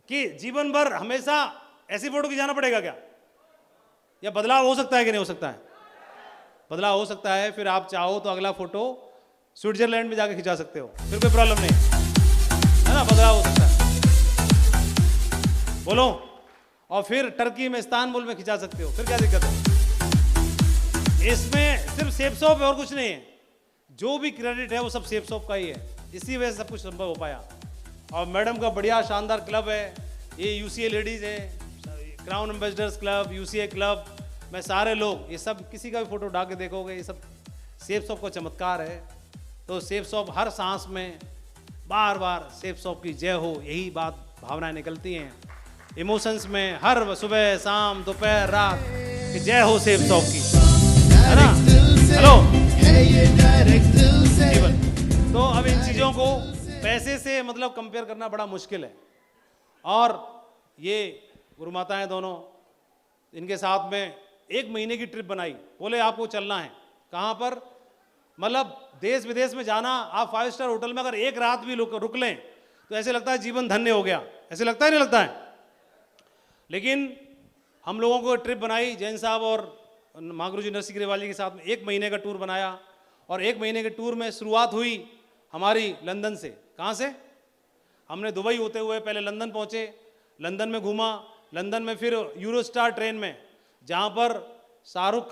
कि जीवन भर हमेशा ऐसी फोटो खिंचाना पड़ेगा क्या? या बदलाव हो सकता है कि नहीं हो सकता है? बदलाव हो सकता है। फिर आप चाहो तो अगला फोटो स्विट्जरलैंड में जाके खिंचा सकते हो, फिर कोई प्रॉब्लम नहीं है ना, बदलाव हो सकता है। बोलो। और फिर टर्की में, इस्तांबुल में खिंचा सकते हो, फिर क्या दिक्कत है? इसमें सिर्फ सेफ शॉप है और कुछ नहीं है। जो भी क्रेडिट है वो सब सेफ शॉप का ही है, इसी वजह से सब कुछ संभव हो पाया। और मैडम का बढ़िया शानदार क्लब है ये, यूसीए लेडीज है, crown ambassadors club, UCA club में सारे लोग, ये सब किसी का भी फोटो डाल के देखोगे, ये सब सेफ शॉप का चमत्कार है। तो सेफ शॉप हर सांस में बार बार सेफ शॉप की जय हो, यही बात भावनाएं निकलती हैं इमोशंस में, हर सुबह शाम दोपहर रात कि जय हो सेफ शॉप की, है ना। हेलो। तो अब इन चीज़ों को पैसे से मतलब कंपेयर करना बड़ा मुश्किल है। और ये गुरु माताएं दोनों, इनके साथ में 1 महीने की ट्रिप बनाई, बोले आपको चलना है। कहाँ पर? मतलब देश विदेश में जाना। आप 5 स्टार होटल में अगर एक रात भी रुक लें तो ऐसे लगता है जीवन धन्य हो गया, ऐसे लगता है नहीं लगता है? लेकिन हम लोगों को ट्रिप बनाई, जैन साहब और महागुरु जी नरसिंह ग्रेवाल जी के साथ में 1 महीने का टूर बनाया। और 1 महीने के टूर में शुरुआत हुई हमारी लंदन से। कहाँ से? हमने दुबई होते हुए पहले लंदन पहुँचे, लंदन में घूमा, लंदन में फिर यूरोस्टार ट्रेन में, जहाँ पर शाहरुख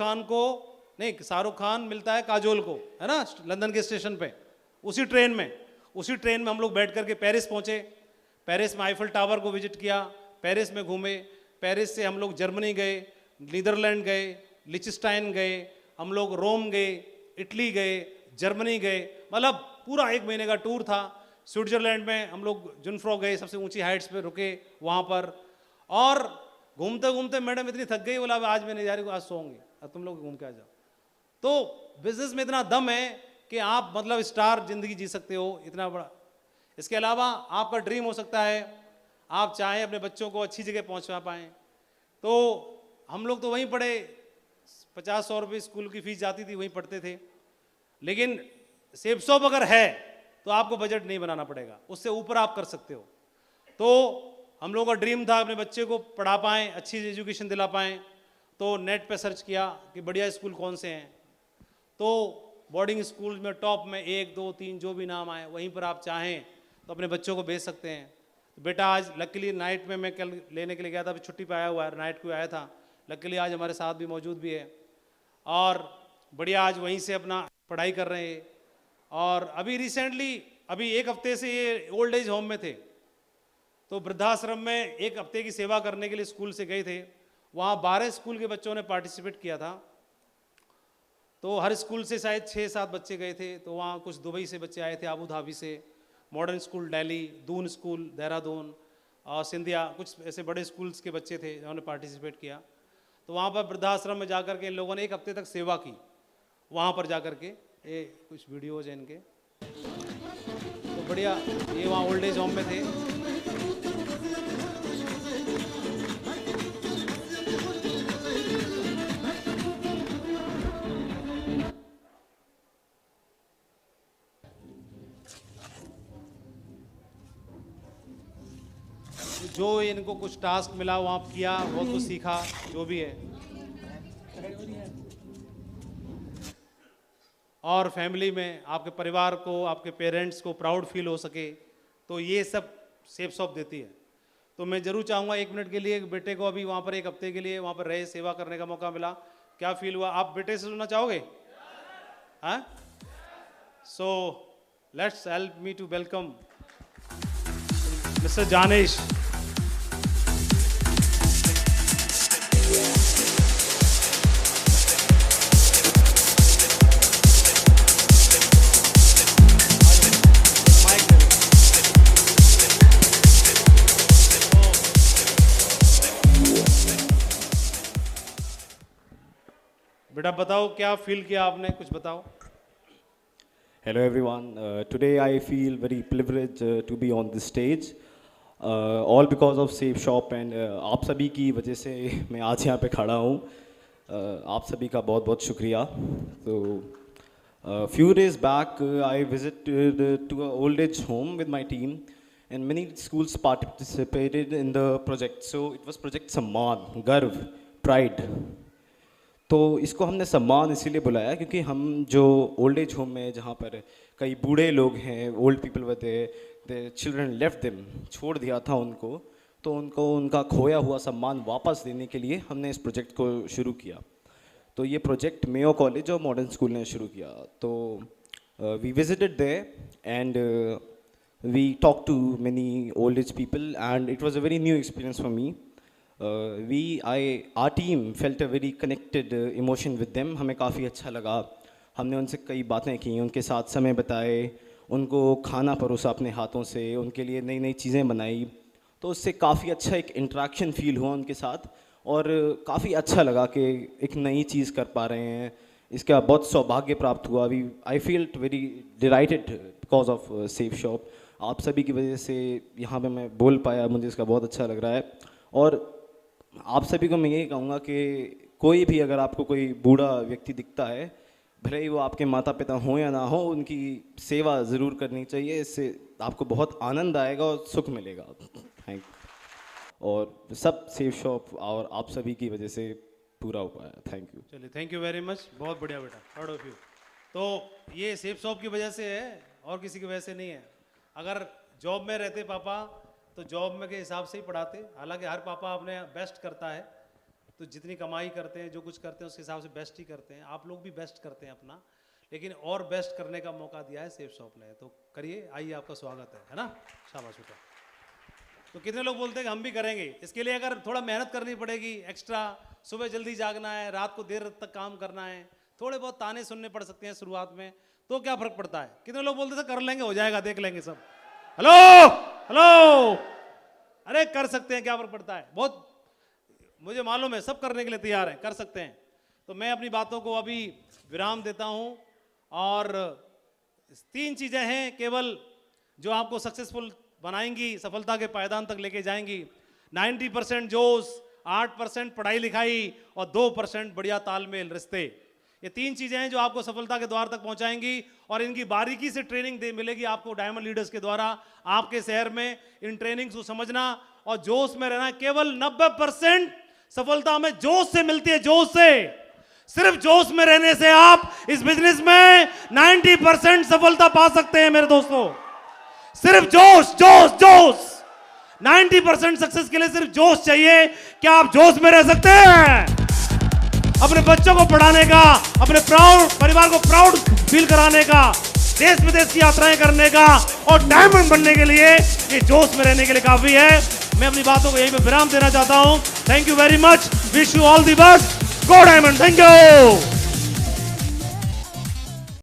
खान मिलता है काजोल को, है ना, लंदन के स्टेशन पे। उसी ट्रेन में हम लोग बैठ करके पेरिस पहुँचे। पेरिस में आईफल टावर को विजिट किया, पेरिस में घूमे। पेरिस से हम लोग जर्मनी गए, नीदरलैंड गए, लिechtenstein गए, हम लोग रोम गए, इटली गए, जर्मनी गए। मतलब पूरा 1 महीने का टूर था। स्विट्जरलैंड में हम लोग जुनफ्रो गए, सबसे ऊंची हाइट्स पे रुके वहाँ पर। और घूमते घूमते मैडम इतनी थक गई, बोला आज मैं नहीं जा रही, आज सोऊंगी, अब तुम लोग घूम के आ जाओ। तो बिजनेस में इतना दम है कि आप मतलब स्टार जिंदगी जी सकते हो, इतना बड़ा। इसके अलावा आपका ड्रीम हो सकता है आप चाहें अपने बच्चों को अच्छी जगह पहुंचा पाएँ। तो हम लोग तो वहीं पढ़े, 50-100 रुपये स्कूल की फीस जाती थी, वहीं पढ़ते थे। लेकिन सेफ शॉप अगर है तो आपको बजट नहीं बनाना पड़ेगा, उससे ऊपर आप कर सकते हो। तो हम लोगों का ड्रीम था अपने बच्चे को पढ़ा पाएँ, अच्छी एजुकेशन दिला पाएँ। तो नेट पे सर्च किया कि बढ़िया स्कूल कौन से हैं। तो बोर्डिंग स्कूल में टॉप में 1, 2, 3 जो भी नाम आए, वहीं पर आप चाहें तो अपने बच्चों को भेज सकते हैं। तो बेटा आज लकीली नाइट में, मैं कल लेने के लिए गया था, अभी छुट्टी पे आया हुआ है, नाइट को आया था, लकीली आज हमारे साथ भी मौजूद भी है। और बढ़िया आज वहीं से अपना पढ़ाई कर रहे हैं। और अभी रिसेंटली, अभी 1 हफ्ते से ये ओल्ड एज होम में थे, तो वृद्धाश्रम में 1 हफ्ते की सेवा करने के लिए स्कूल से गए थे। वहाँ 12 स्कूल के बच्चों ने पार्टिसिपेट किया था। तो हर स्कूल से शायद 6-7 बच्चे गए थे। तो वहाँ कुछ दुबई से बच्चे आए थे, आबू धाबी से, modern school Delhi, Doon school Dehradun और सिंधिया, कुछ ऐसे बड़े स्कूल्स के बच्चे थे जिन्होंने पार्टिसिपेट किया। तो वहाँ पर वृद्धाश्रम में जाकर के इन लोगों ने 1 हफ्ते तक सेवा की। वहाँ पर जाकर के ये कुछ वीडियोज हैं इनके, तो बढ़िया। ये वहाँ ओल्ड एज होम में थे। जो इनको कुछ टास्क मिला वहाँ किया, बहुत कुछ सीखा, जो भी है। और फैमिली में आपके परिवार को, आपके पेरेंट्स को प्राउड फील हो सके, तो ये सब सेफ शॉप देती है। तो मैं जरूर चाहूँगा 1 मिनट के लिए बेटे को अभी वहाँ पर 1 हफ्ते के लिए वहाँ पर रहे, सेवा करने का मौका मिला, क्या फील हुआ? आप बेटे से सुनना चाहोगे? हाँ, so let's help me to welcome mister Janesh. बेटा बताओ क्या फील किया आपने, कुछ बताओ। Hello everyone. Today I feel very privileged to be on this stage. All because of Safe Shop and आप सभी की वजह से मैं आज यहाँ पे खड़ा हूँ। आप सभी का बहुत बहुत शुक्रिया। तो few days back I visited to an old age home with my team and many schools participated in the project. So it was project सम्मान, गर्व, pride. तो इसको हमने सम्मान इसीलिए बुलाया क्योंकि हम जो ओल्ड एज होम में जहाँ पर कई बूढ़े लोग हैं, old people the children left them, छोड़ दिया था उनको, तो उनको उनका खोया हुआ सम्मान वापस देने के लिए हमने इस प्रोजेक्ट को शुरू किया। तो ये प्रोजेक्ट मेयो कॉलेज और मॉडर्न स्कूल ने शुरू किया। तो we visited there and we talk to many old age people and it was a very new experience for me. our team felt a very connected emotion with them. हमें काफ़ी अच्छा लगा। हमने उनसे कई बातें की, उनके साथ समय बिताए, उनको खाना परोसा अपने हाथों से, उनके लिए नई नई चीज़ें बनाई। तो उससे काफ़ी अच्छा एक इंटरेक्शन फील हुआ उनके साथ और काफ़ी अच्छा लगा कि एक नई चीज़ कर पा रहे हैं। इसका बहुत सौभाग्य प्राप्त हुआ। I felt very delighted because of safe shop. आप सभी की वजह से यहाँ पे मैं बोल पाया, मुझे इसका बहुत अच्छा लग रहा है। और आप सभी को मैं यही कहूँगा कि कोई भी अगर आपको कोई बूढ़ा व्यक्ति दिखता है, भले ही वो आपके माता पिता हों या ना हो, उनकी सेवा ज़रूर करनी चाहिए। इससे आपको बहुत आनंद आएगा और सुख मिलेगा। Thank you. और सब सेफ शॉप और आप सभी की वजह से पूरा हो पाया। Thank you. चलिए, थैंक यू वेरी मच, बहुत बढ़िया बेटा, प्राउड ऑफ यू। तो ये सेफ शॉप की वजह से है और किसी की वजह से नहीं है। अगर जॉब में रहते पापा तो जॉब में के हिसाब से ही पढ़ाते। हालांकि हर पापा अपने बेस्ट करता है, तो जितनी कमाई करते हैं, जो कुछ करते हैं, उसके हिसाब से बेस्ट ही करते हैं। आप लोग भी बेस्ट करते हैं अपना, लेकिन और बेस्ट करने का मौका दिया है सेफ शॉप ने। तो करिए, आइए, आपका स्वागत है ना। शाबाश बेटा। तो कितने लोग बोलते हैं कि हम भी करेंगे। इसके लिए अगर थोड़ा मेहनत करनी पड़ेगी एक्स्ट्रा, सुबह जल्दी जागना है, रात को देर तक काम करना है, थोड़े बहुत ताने सुनने पड़ सकते हैं शुरुआत में, तो क्या फर्क पड़ता है। कितने लोग बोलते थे कर लेंगे, हो जाएगा, देख लेंगे सब। हेलो हेलो, अरे कर सकते हैं, क्या फर्क पड़ता है। बहुत मुझे मालूम है सब करने के लिए तैयार हैं, कर सकते हैं। तो मैं अपनी बातों को अभी विराम देता हूं और 3 चीजें हैं केवल जो आपको सक्सेसफुल बनाएंगी, सफलता के पायदान तक लेके जाएंगी। 90% जोश, 8% पढ़ाई लिखाई और 2% बढ़िया तालमेल, रिश्ते। ये 3 चीजें हैं जो आपको सफलता के द्वार तक पहुंचाएंगी और इनकी बारीकी से ट्रेनिंग मिलेगी आपको डायमंड लीडर्स के द्वारा आपके शहर में। इन ट्रेनिंग्स को समझना और जोश में रहना। केवल 90% सफलता हमें जोश से मिलती है, जोश से। सिर्फ जोश में रहने से आप इस बिजनेस में 90% सफलता पा सकते हैं मेरे दोस्तों। सिर्फ जोश जोश जोश। 90% सक्सेस के लिए सिर्फ जोश चाहिए। क्या आप जोश में रह सकते हैं? अपने बच्चों को पढ़ाने का, अपने परिवार को प्राउड फील कराने का, देश विदेश की यात्राएं करने का और डायमंड बनने के लिए ये जोश में रहने के लिए काफी है। मैं अपनी बातों को यहीं पे विराम देना चाहता हूं। Thank you very much, wish you all the best, go diamond. Thank you.